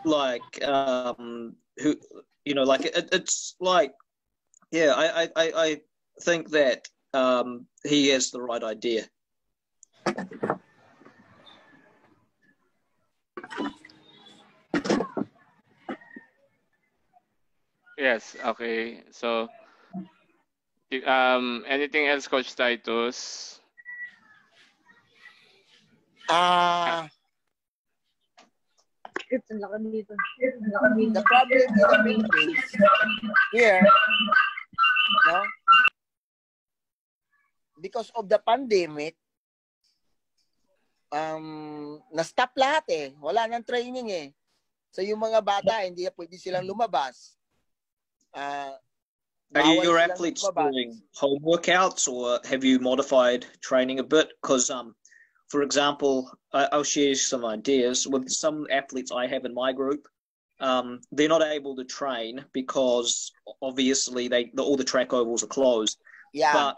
like, who, you know, like it's like, yeah, I think that he has the right idea. Yes. Okay. So, anything else, Coach Titus? The problem in the Philippines here, no? Because of the pandemic, na-stop lahat eh. Wala nang training eh. So yung mga bata, hindi pwede silang lumabas. Are your athletes doing home workouts, or have you modified training a bit? Because, for example, I'll share some ideas. With some athletes I have in my group, they're not able to train because obviously all the track ovals are closed. Yeah. But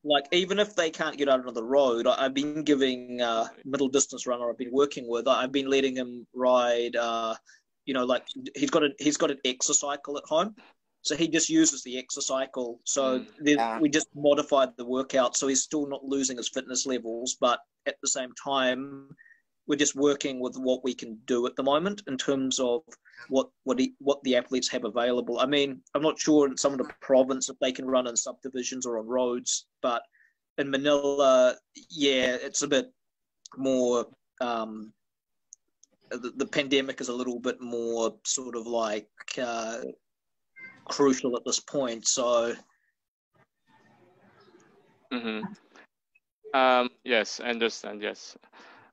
like, even if they can't get out on the road, I've been giving middle distance runner I've been working with, I've been letting him ride. You know, like he's got an exercycle at home. So he just uses the exercycle. So we just modified the workout, so he's still not losing his fitness levels, but at the same time, we're just working with what we can do at the moment in terms of what the athletes have available. I mean, I'm not sure in some of the province if they can run in subdivisions or on roads, but in Manila, yeah, it's a bit more. The pandemic is a little bit more sort of like crucial at this point. So. Yes, I understand. Yes.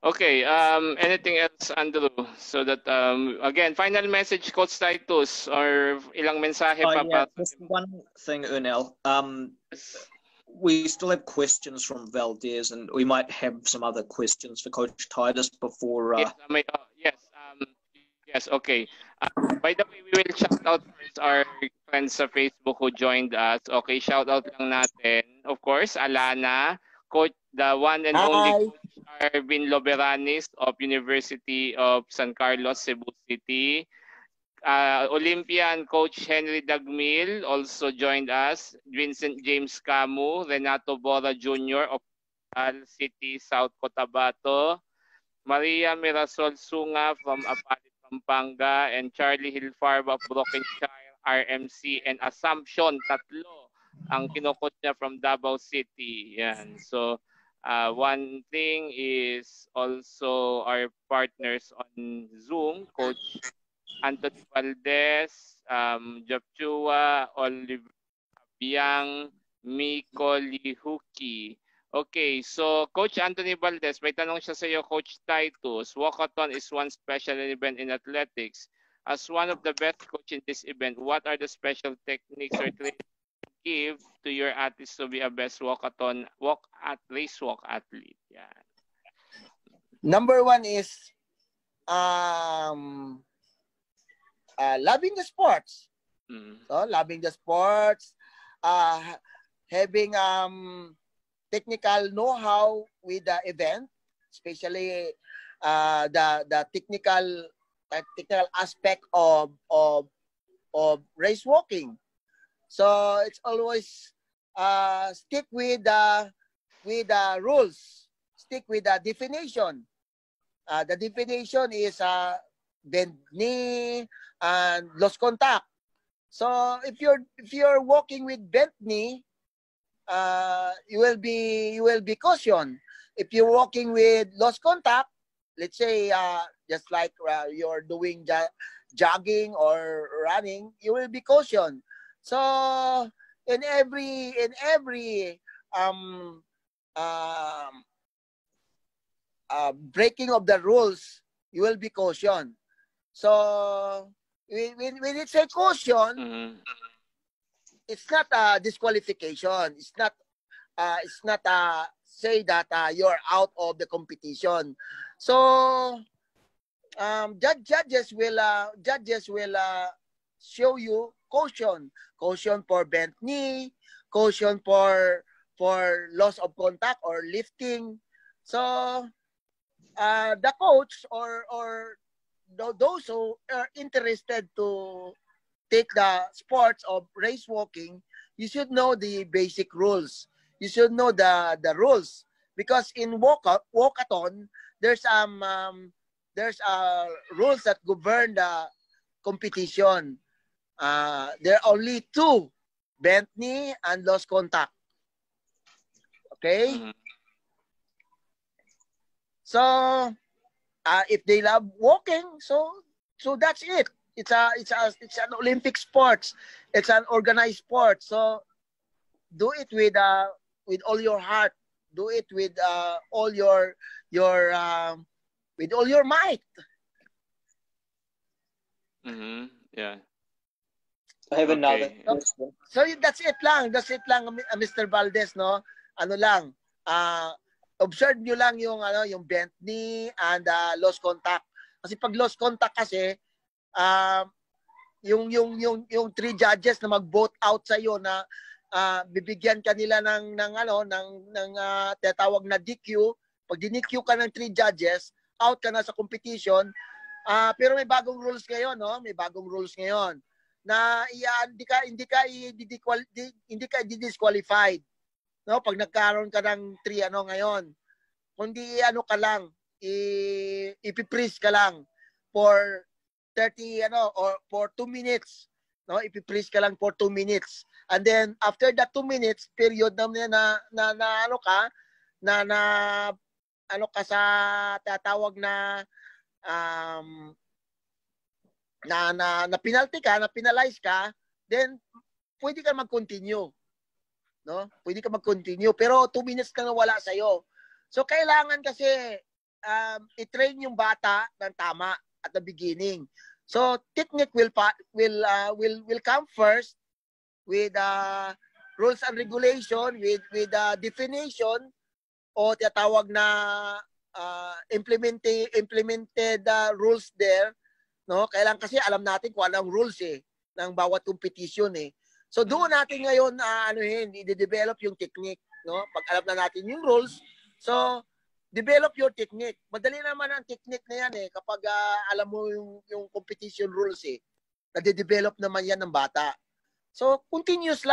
Okay. Anything else, Andrew? So that again, final message, Coach Titus, or ilang mensahe pa? Yeah, just one thing, Ernell. We still have questions from Valdez, and we might have some other questions for Coach Titus before. Yes. Okay. By the way, we will shout out first our friends sa Facebook who joined us. Okay, shout out lang natin. Of course, Alana, Coach the one and only Hi. Coach Arvin Loberanis of University of San Carlos, Cebu City. Olympian Coach Henry Dagmil also joined us. Vincent James Camu, Renato Bora Jr. of Al City, South Cotabato. Maria Mirasol Sunga from Apalit, Pampanga, and Charlie Hilfarba of Brokenshire, RMC, and Assumption, tatlo ang kinukot niya from Davao City. Yan. So, one thing is also our partners on Zoom, Coach Anthony Valdez, Joshua, Oliver Biang, Miko Lihuki. Okay, so Coach Anthony Valdez, may tanong siya sa iyo, Coach Titus. Walkathon is one special event in athletics. As one of the best coach in this event, what are the special techniques or training you give to your athletes to be a best race walk athlete? Yeah. Number one is loving the sports. So loving the sports, having technical know-how with the event, especially the technical aspect of race walking. So it's always stick with the rules, stick with the definition. The definition is bend knee and lost contact. So if you're walking with bent knee, you will be cautioned. If you're walking with lost contact, let's say just like you're doing jogging or running, you will be cautioned. So in every breaking of the rules, you will be cautioned. So when it's a caution, it's not a disqualification. It's not say that you're out of the competition. So judges will show you caution for bent knee, caution for loss of contact or lifting. So the coach or those who are interested to take the sports of race walking, you should know the basic rules. You should know the rules, because in walkathon there's rules that govern the competition. There are only two: bent knee and lost contact. Okay. So if they love walking, so that's it. It's an Olympic sports. It's an organized sport. So do it with all your heart. Do it with all your with all your might. Yeah. I have another question. So that's it lang. That's it lang, Mr. Valdez, no? Ano lang, observe nyo lang yung bent knee and lost contact. Kasi pag lost contact kasi, yung three judges na mag-vote out sa iyo na bibigyan kanila ng tatawag na DQ. Pag DQ ka ng three judges, out ka na sa competition. Pero may bagong rules ngayon, no? May bagong rules ngayon na hindi ka disqualified, no? Pag nagkaroon ka ng 3 ngayon, kundi ka lang, ipi-freeze ka lang for 30 or for 2 minutes, no? Ipi-freeze ka lang for 2 minutes, and then after that 2 minutes period na ka sa tatawag na penalty ka, na penalize ka, then pwede ka mag-continue, no? Pwede ka mag-continue, pero 2 minutes ka na wala sa iyo. So kailangan kasi i-train yung bata ng tama at the beginning. So technique will come first with rules and regulation, with definition o tinatawag na implemented rules there, no? Kailangan kasi alam natin kung anong rules ng bawat competition So doon natin ngayon i-develop yung technique, no? Pag alam na natin yung rules, So, develop your technique. Madali naman ang technique na yan kapag alam mo yung competition rules nade-develop naman yan ng bata. So, continuous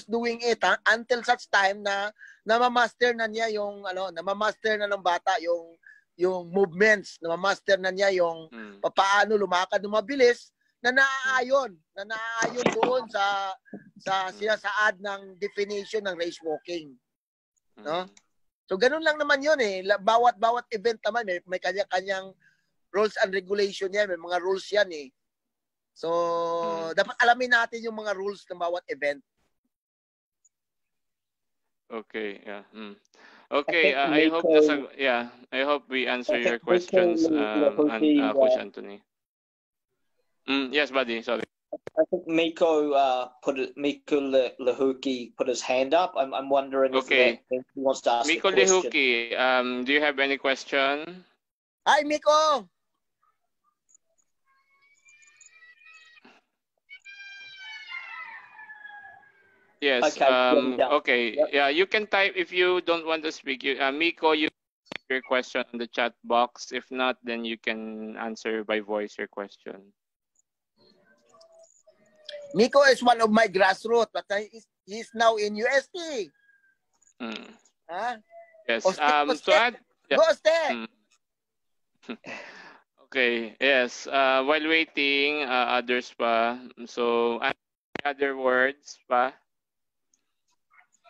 doing it until such time na namamaster na niya namamaster na ng bata yung movements, namamaster na niya yung paano lumakad ng mabilis na naaayon doon sa sinasaad ng definition ng race walking. No? So ganun lang naman 'yun Bawat event naman may kanya-kanyang rules and regulation yan, may mga rules yan So dapat alamin natin yung mga rules ng bawat event. Okay, yeah. Okay, I hope I hope we answer your questions, Coach Anthony. Yes, buddy. Sorry. I think Miko Lehuki put his hand up. I'm wondering if he wants to ask Miko a question. Lehuki, do you have any question? Hi, Miko. Yes. Okay. Okay. Yeah, you can type if you don't want to speak. Miko, you type your question in the chat box. If not, then you can answer by voice your question. Miko is one of my grassroots, but he's now in UST. Huh? Yes. Oste. To add, Go, Oste. Okay. Yes. While waiting, others pa. So, other words pa.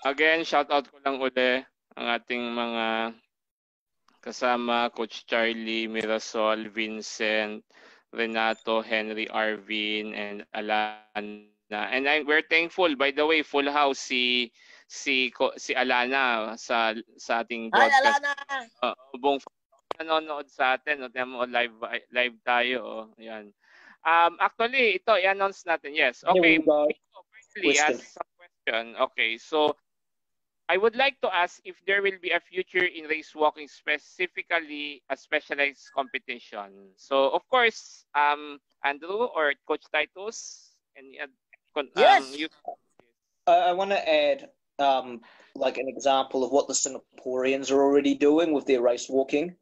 Again, shout out ko lang uli ang ating mga kasama, Coach Charlie, Mirasol, Vincent, Renato, Henry, Arvin, and Alana. And we're thankful, by the way, full house si Alana sa ating broadcast. Hi, Alana! Buong nanonood sa atin. Live tayo. Yan. Actually, ito, i-announce natin. Yes. Okay. Firstly, ask some question. Okay. So, I would like to ask if there will be a future in race walking, specifically a specialized competition. So, of course, Andrew or Coach Titus, yes. I want to add like an example of what the Singaporeans are already doing with their race walking.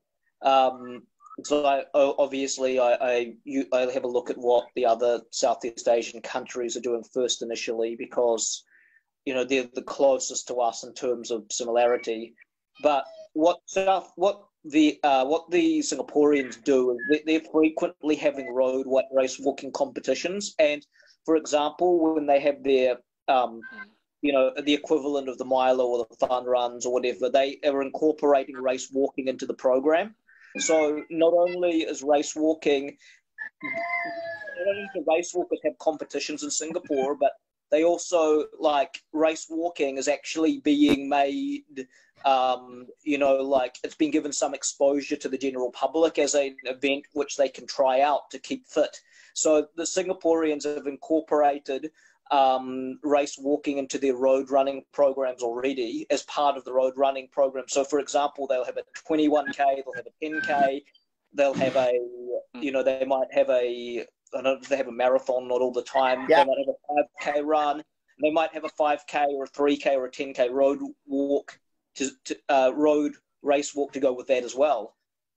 So obviously I have a look at what the other Southeast Asian countries are doing first initially, because they're the closest to us in terms of similarity. But what the Singaporeans do is they're frequently having road race walking competitions. And for example, when they have their the equivalent of the Milo or the fun runs or whatever, they are incorporating race walking into the program. So not only is race walking, not only do race walkers have competitions in Singapore, but they also, like, race walking is actually being made, it's been given some exposure to the general public as an event which they can try out to keep fit. So the Singaporeans have incorporated race walking into their road running programs already as part of the road running program. So, for example, they'll have a 21K, they'll have a 10K, they'll have they might have I don't know if they have a marathon, not all the time. Yeah. They might have a 5K run. They might have a 5K or a 3K or a 10K road walk road race walk to go with that as well.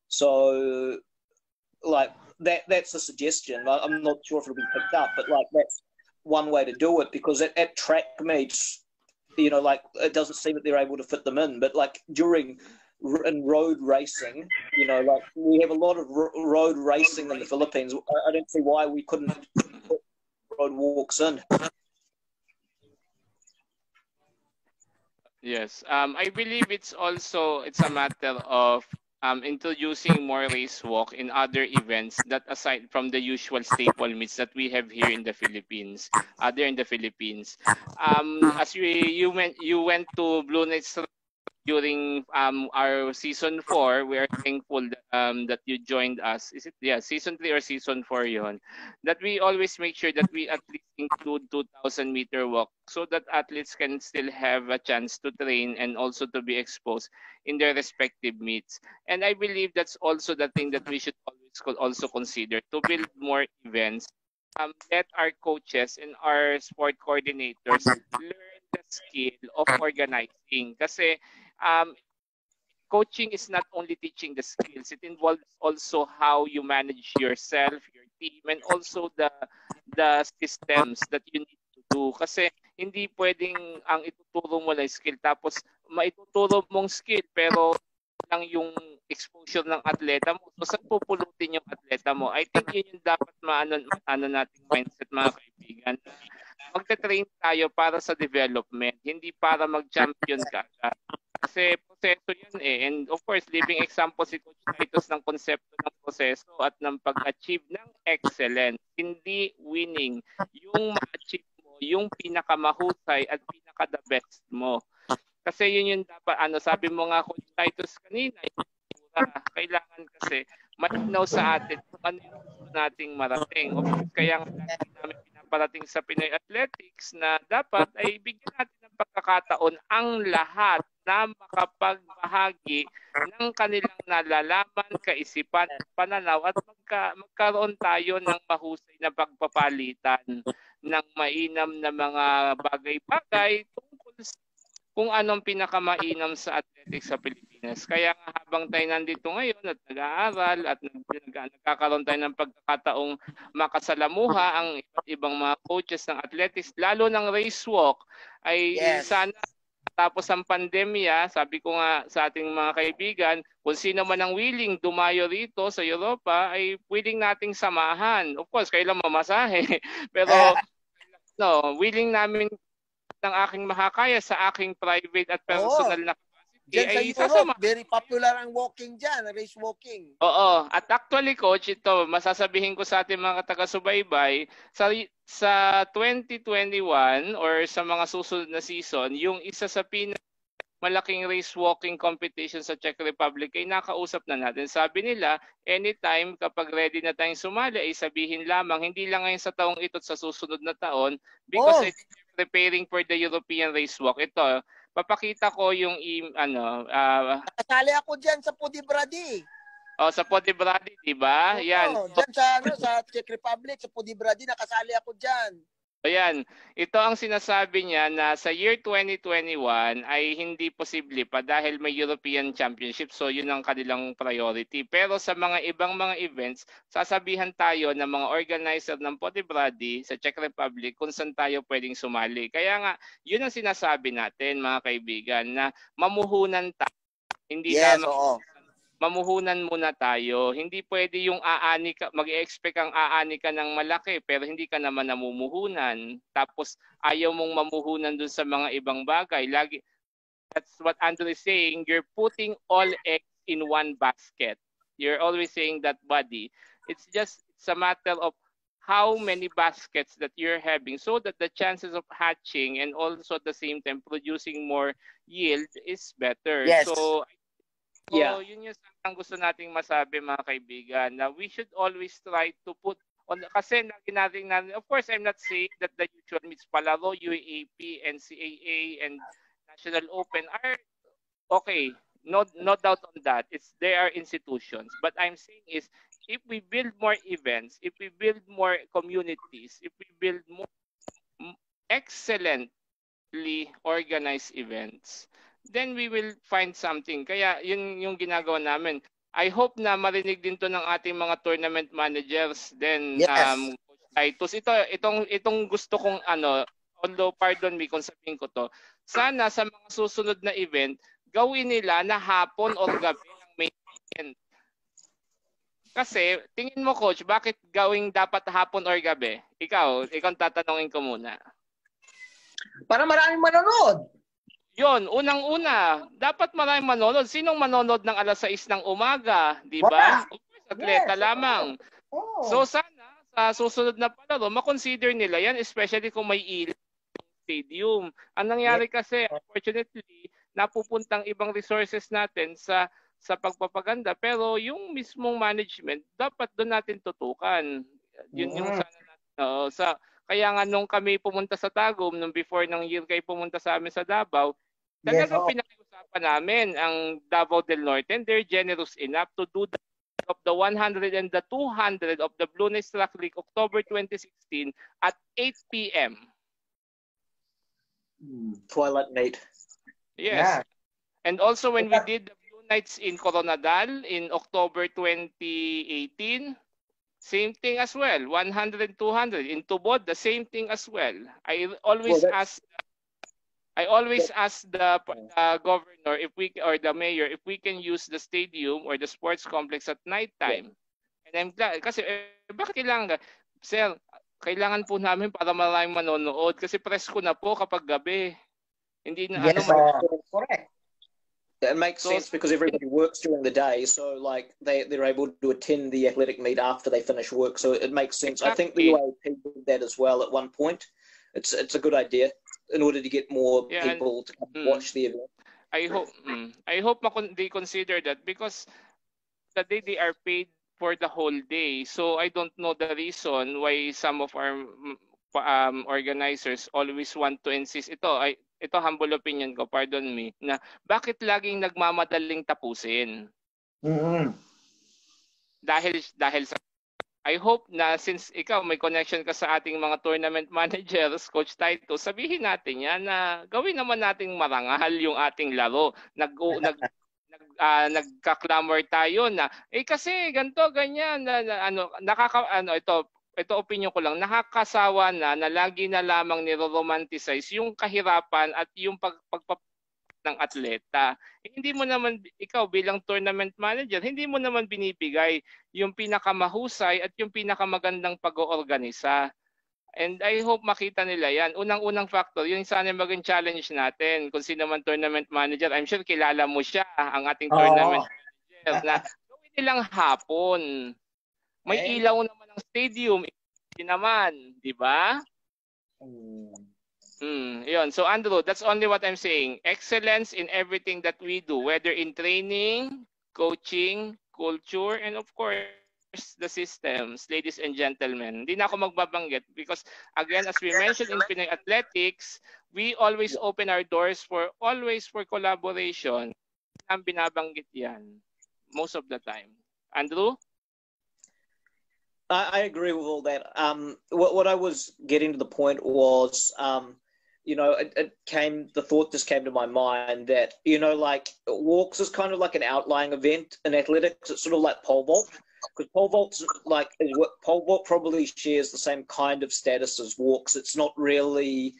So, like, that's a suggestion. I'm not sure if it'll be picked up, but like that's one way to do it, because at track meets, it doesn't seem that they're able to fit them in. But like in road racing, like we have a lot of road racing in the Philippines. I don't see why we couldn't put road walks in. Yes, I believe it's a matter of introducing more race walk in other events that aside from the usual staple meets that we have here in the Philippines, As you went to Blue Knights during our season 4, we are thankful that you joined us. Is it season 3 or season 4 yon? That we always make sure that we at least include 2,000-meter walk so that athletes can still have a chance to train and also to be exposed in their respective meets. And I believe that's also the thing that we should always also consider, to build more events. Let our coaches and our sport coordinators learn the skill of organizing. Kasi coaching is not only teaching the skills, it involves also how you manage yourself, your team, and also the systems that you need to do. Kasi hindi pwedeng ang ituturo mo na skill tapos maituturo mong skill pero lang yung exposure ng atleta mo. So, saan pupulutin yung atleta mo? I think yun yung dapat ano nating mindset, mga kaibigan. Magte-train tayo para sa development, hindi para mag-champion ka. Kasi proseso yan eh. And of course, living example si Coach Titus ng konsepto ng proseso at ng pag-achieve ng excellence. Hindi winning. Yung ma-achieve mo, yung pinakamahusay at pinaka-the best mo. Kasi yun yung dapat, sabi mo nga Coach Titus kanina, kailangan kasi malinaw sa atin kung ano yung gusto nating marating. Of course, kaya nga lagi namin pinaparating sa Pinoy Athletics na dapat ay bigyan natin ng pagkakataon ang lahat na makapagbahagi ng kanilang nalalaman, kaisipan, pananaw at magkaroon tayo ng mahusay na pagpapalitan ng mainam na mga bagay-bagay tungkol sa kung anong pinakamainam sa athletics sa Pilipinas. Kaya nga habang tayo nandito ngayon at nag-aaral at nagkakaroon tayo ng pagkakataong makasalamuha ang iba't ibang mga coaches ng athletics, lalo ng race walk, ay sana tapos ang pandemya, sabi ko nga sa ating mga kaibigan, kung sino man ang willing dumayo rito sa Europa, ay willing nating samahan. Of course, kailan mamasahe. Pero willing namin ng aking makakaya sa aking private at personal na capacity. Diyan sa Europe, very popular ang walking dyan, race walking. Oo. At actually, Coach, ito, masasabihin ko sa ating mga taga-subaybay, sa 2021 or sa mga susunod na season, yung isa sa malaking race walking competition sa Czech Republic ay nakausap na natin. Sabi nila, anytime kapag ready na tayong sumali ay sabihin lamang, hindi lang ngayon sa taong ito sa susunod na taon because it's preparing for the European race walk. Ito, papakita ko yung nakasali ako diyan sa Podibrady. Sa Podibrady, di ba? Yan. Diyan sa Czech Republic, sa Podibrady, nakasali ako diyan. Ayan, ito ang sinasabi niya na sa year 2021 ay hindi posible pa dahil may European Championship. So yun ang kanilang priority. Pero sa mga ibang mga events, sasabihan tayo ng mga organizer ng Podibrady sa Czech Republic kung saan tayo pwedeng sumali. Kaya nga, yun ang sinasabi natin mga kaibigan na mamuhunan tayo. Hindi lamang mamuhunan muna tayo. Hindi pwede yung aani ka, mag-expect ang aani ka ng malaki pero hindi ka naman namumuhunan. Tapos ayaw mong mamuhunan dun sa mga ibang bagay. That's what Andrew is saying. You're putting all eggs in one basket. You're always saying that, buddy. It's a matter of how many baskets that you're having so that the chances of hatching and also at the same time producing more yield is better. Yes. So yun yung ang gusto nating masabi mga kaibigan na we should always try to put on kasi lagi natin of course I'm not saying that the usual meets Palaro, UAAP, NCAA and National Open are okay. No doubt on that. They are institutions. But I'm saying is if we build more events, if we build more communities, if we build more excellently organized events, then we will find something. Kaya yun yung ginagawa namin. I hope na marinig din to ng ating mga tournament managers. Then Titus, itong gusto kong although pardon me kung sabihin ko to, sana sa mga susunod na event, gawin nila na hapon o gabi ang main event. Kasi tingin mo coach, bakit gawing dapat hapon or gabi? Ikaw tatanungin ko muna. Para maraming manonood. Yon, unang-una, dapat maraming manonood. Sinong manonood ng alas 6 ng umaga, di ba? Atleta lamang. So sana sa susunod na palaro, makonsider nila yan, especially kung may ilaw stadium. Ang nangyari kasi, unfortunately, napupuntang ibang resources natin sa pagpapaganda, pero yung mismong management, dapat doon natin tutukan. Yun yung sana natin. Kaya nga nung kami pumunta sa Tagum, nung before ng year kayo pumunta sa amin sa Davao, talagang pinag-usapan namin ang Davao del Norte and they're generous enough to do of the 100 and the 200 of the Blue Knights Track League October 2016 at 8 p.m. Twilight night. Yes. Yeah. And also when we did the Blue nights in Coronadal in October 2018. Same thing as well, 100 and 200. In Tubod, the same thing as well. I always ask the governor if we or the mayor if we can use the stadium or the sports complex at nighttime. And I'm glad kasi bakit kailangan sir, kailangan po namin para maraming manonood kasi presko na po kapag gabi. Hindi na Yes, correct. It makes sense because everybody works during the day, so like they're able to attend the athletic meet after they finish work. So it makes sense. Exactly. I think the UAP did that as well at one point. It's a good idea in order to get more people to come watch the event. I hope they consider that because the day they are paid for the whole day. So I don't know the reason why some of our organizers always want to insist ito humble opinion ko, pardon me, na bakit laging nagmamadaling tapusin? Dahil sa I hope na since ikaw may connection ka sa ating mga tournament managers, Coach Taito, sabihin natin yan na gawin naman nating marangal yung ating laro. Nagka-clamor tayo na kasi ganto ganyan ito opinion ko lang, nakakasawa na lagi na lamang niro-romanticize yung kahirapan at yung pagpap ng atleta. Hindi mo naman, ikaw bilang tournament manager, hindi mo naman binibigay yung pinakamahusay at yung pinakamagandang pag-oorganisa. And I hope makita nila yan. Unang-unang factor, yun sana maging challenge natin. Kung sino man tournament manager, I'm sure kilala mo siya, ang ating tournament manager, na gawin nilang hapon. May ilaw naman ang stadium, hindi naman, di ba? Yun. So Andrew, that's only what I'm saying. Excellence in everything that we do, whether in training, coaching, culture, and of course, the systems, ladies and gentlemen. Hindi na ako magbabanggit because again, as we mentioned in Pinoy Athletics, we always open our doors for collaboration. Ang binabanggit yan most of the time. Andrew? I agree with all that. What I was getting to the point was, the thought just came to my mind that, like walks is kind of like an outlying event in athletics. It's sort of like pole vault, because pole vault probably shares the same kind of status as walks. It's not really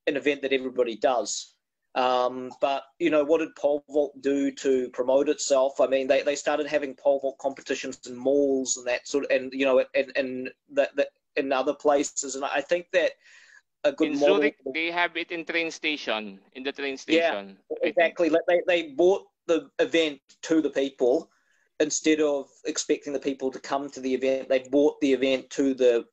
an event that everybody does. But what did pole vault do to promote itself? I mean, they started having pole vault competitions in malls and that sort of, and in other places. And I think that a good in model. Zurich, they have it in the train station. Yeah, exactly. They brought the event to the people instead of expecting the people to come to the event. They brought the event to the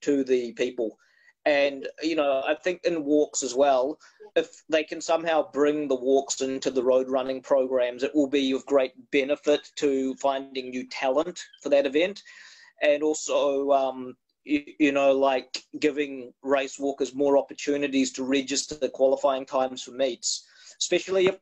people. And, I think in walks as well, if they can somehow bring the walks into the road running programs, it will be of great benefit to finding new talent for that event. And also, like giving race walkers more opportunities to register the qualifying times for meets, especially if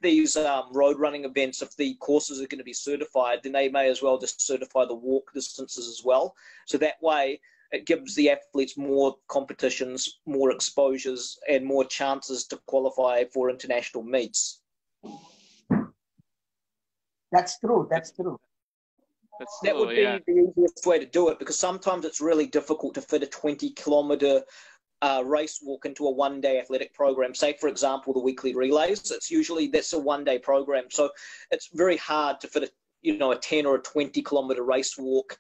these road running events, if the courses are going to be certified, then they may as well just certify the walk distances as well. So that way, it gives the athletes more competitions, more exposures, and more chances to qualify for international meets. That's true. That would be the easiest way to do it, because sometimes it's really difficult to fit a 20-kilometer race walk into a one-day athletic program. Say, for example, the weekly relays. That's a one-day program, so it's very hard to fit a 10 or a 20-kilometer race walk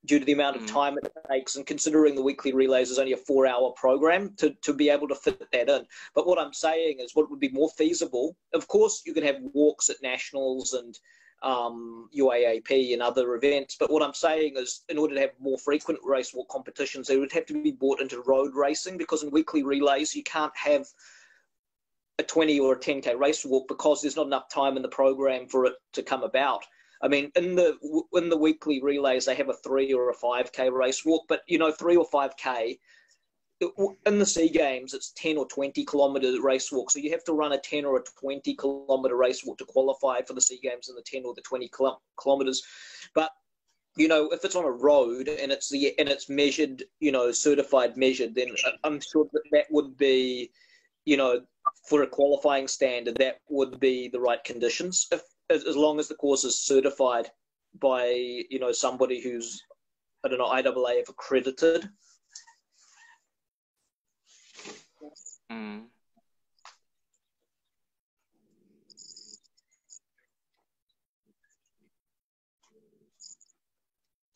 due to the amount of time it takes, and considering the weekly relays is only a 4-hour program to be able to fit that in. But what I'm saying is what would be more feasible, of course, you can have walks at nationals and UAAP and other events, but what I'm saying is in order to have more frequent race walk competitions, they would have to be brought into road racing, because in weekly relays you can't have a 20 or a 10K race walk because there's not enough time in the program for it to come about. I mean, in the weekly relays, they have a 3 or a 5K race walk, but 3 or 5K in the SEA Games, it's 10 or 20 kilometer race walk. So you have to run a 10 or a 20 kilometer race walk to qualify for the SEA Games in the 10 or the 20 kilometers. But if it's on a road and it's measured, certified measured, then I'm sure that would be, for a qualifying standard, that would be the right conditions. as long as the course is certified by, you know, somebody who's, I don't know, IAAF accredited. Mm.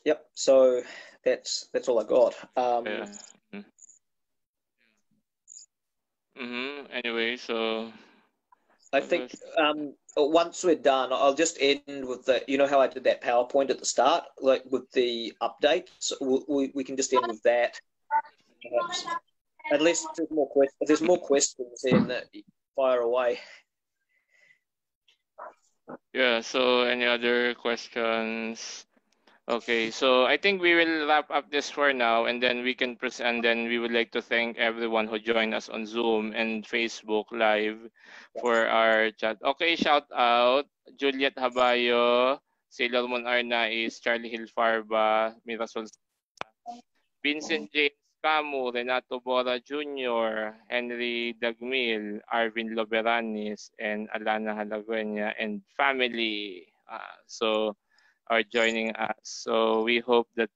Yep. So that's all I got. Yeah. Anyway, so I think once we're done, I'll just end with the, you know how I did that PowerPoint at the start, like with the updates. We can just end with that. Perhaps. Unless there's more questions. If there's more questions, then fire away. yeah, so any other questions? Okay, so I think we will wrap up this for now, and then we can present. And then we would like to thank everyone who joined us on Zoom and Facebook Live for our chat. Okay, shout out Juliet Habayo, Sailor Moon Arnaiz, Charlie Hill Farba, Mirasol, Vincent James Camu, Renato Bora Jr., Henry Dagmil, Arvin Loberanis, and Alana Halagueña, and family. So are joining us. So we hope that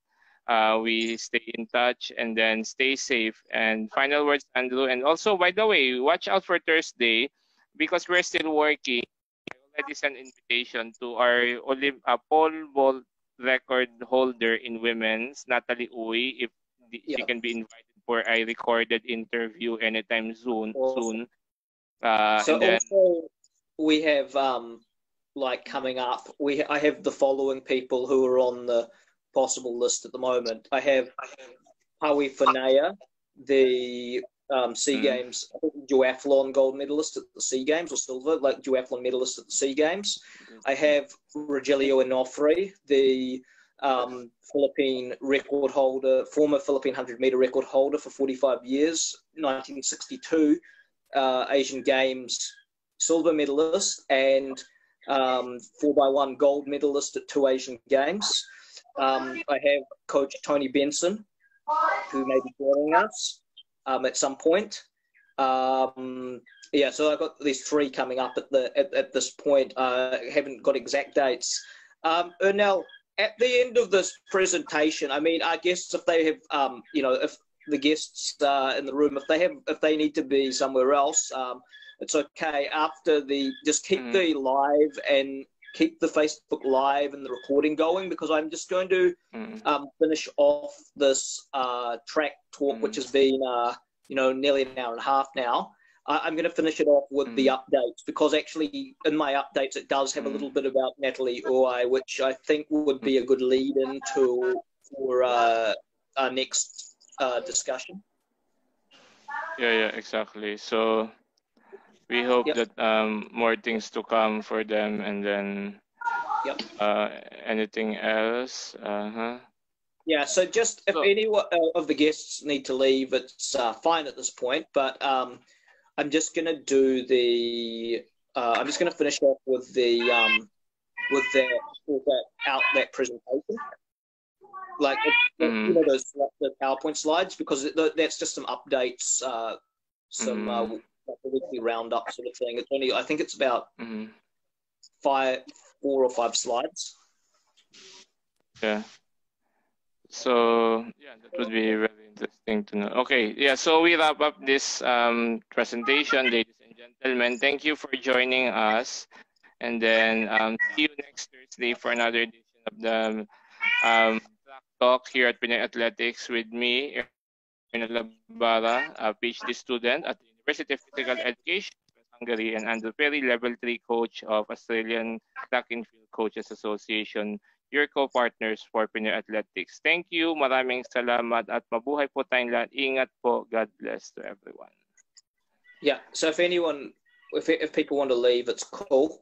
we stay in touch and then stay safe. And final words, Andrew. And also, by the way, watch out for Thursday because we're still working. I already sent invitation to our pole vault record holder in women's, Natalie Uy, if she can be invited for a recorded interview anytime soon. Awesome. And then, also we have like coming up, I have the following people who are on the possible list at the moment. I have Hawi Fanaya, the SEA Games duathlon gold medalist at the SEA Games, or silver, like duathlon medalist at the SEA Games. I have Rogelio Onofre, the Philippine record holder, former Philippine 100-meter record holder for 45 years, 1962 Asian Games silver medalist, and 4x1 gold medalist at 2 Asian Games. I have Coach Tony Benson, who may be joining us at some point. Yeah, so I've got these 3 coming up at this point. I haven't got exact dates. Ernell, at the end of this presentation, I mean, I guess if they have, you know, if the guests in the room, if they need to be somewhere else, it's okay. After just keep the live and keep the Facebook Live and the recording going, because I'm just going to finish off this track talk, which has been, you know, nearly an hour and a half now. I'm going to finish it off with the updates, because actually in my updates it does have a little bit about Natalie Uy, which I think would be a good lead-in for our next discussion. Yeah, exactly. So we hope that more things to come for them, and then anything else. Yeah, so just if any of the guests need to leave, it's fine at this point. But I'm just gonna do the. I'm just gonna finish off with that presentation, like you know, the PowerPoint slides, because that's just some updates, some weekly roundup sort of thing. It's only, I think it's about 4 or 5 slides. Yeah. So yeah, that would be very interesting to know. Okay, yeah. So we wrap up this presentation, ladies and gentlemen. Thank you for joining us, and then see you next Thursday for another edition of the Track Talk here at Pinoy Athletics with me, Ernell Labara, a PhD student at the University of Physical Education, Hungary, and Andrew Perry, Level 3 coach of Australian Track and Field Coaches Association, your co-partners for Pinoy Athletics. Thank you, maraming salamat, at mabuhay po tayong lahat. Ingat po. God bless to everyone. Yeah, so if people want to leave, it's cool.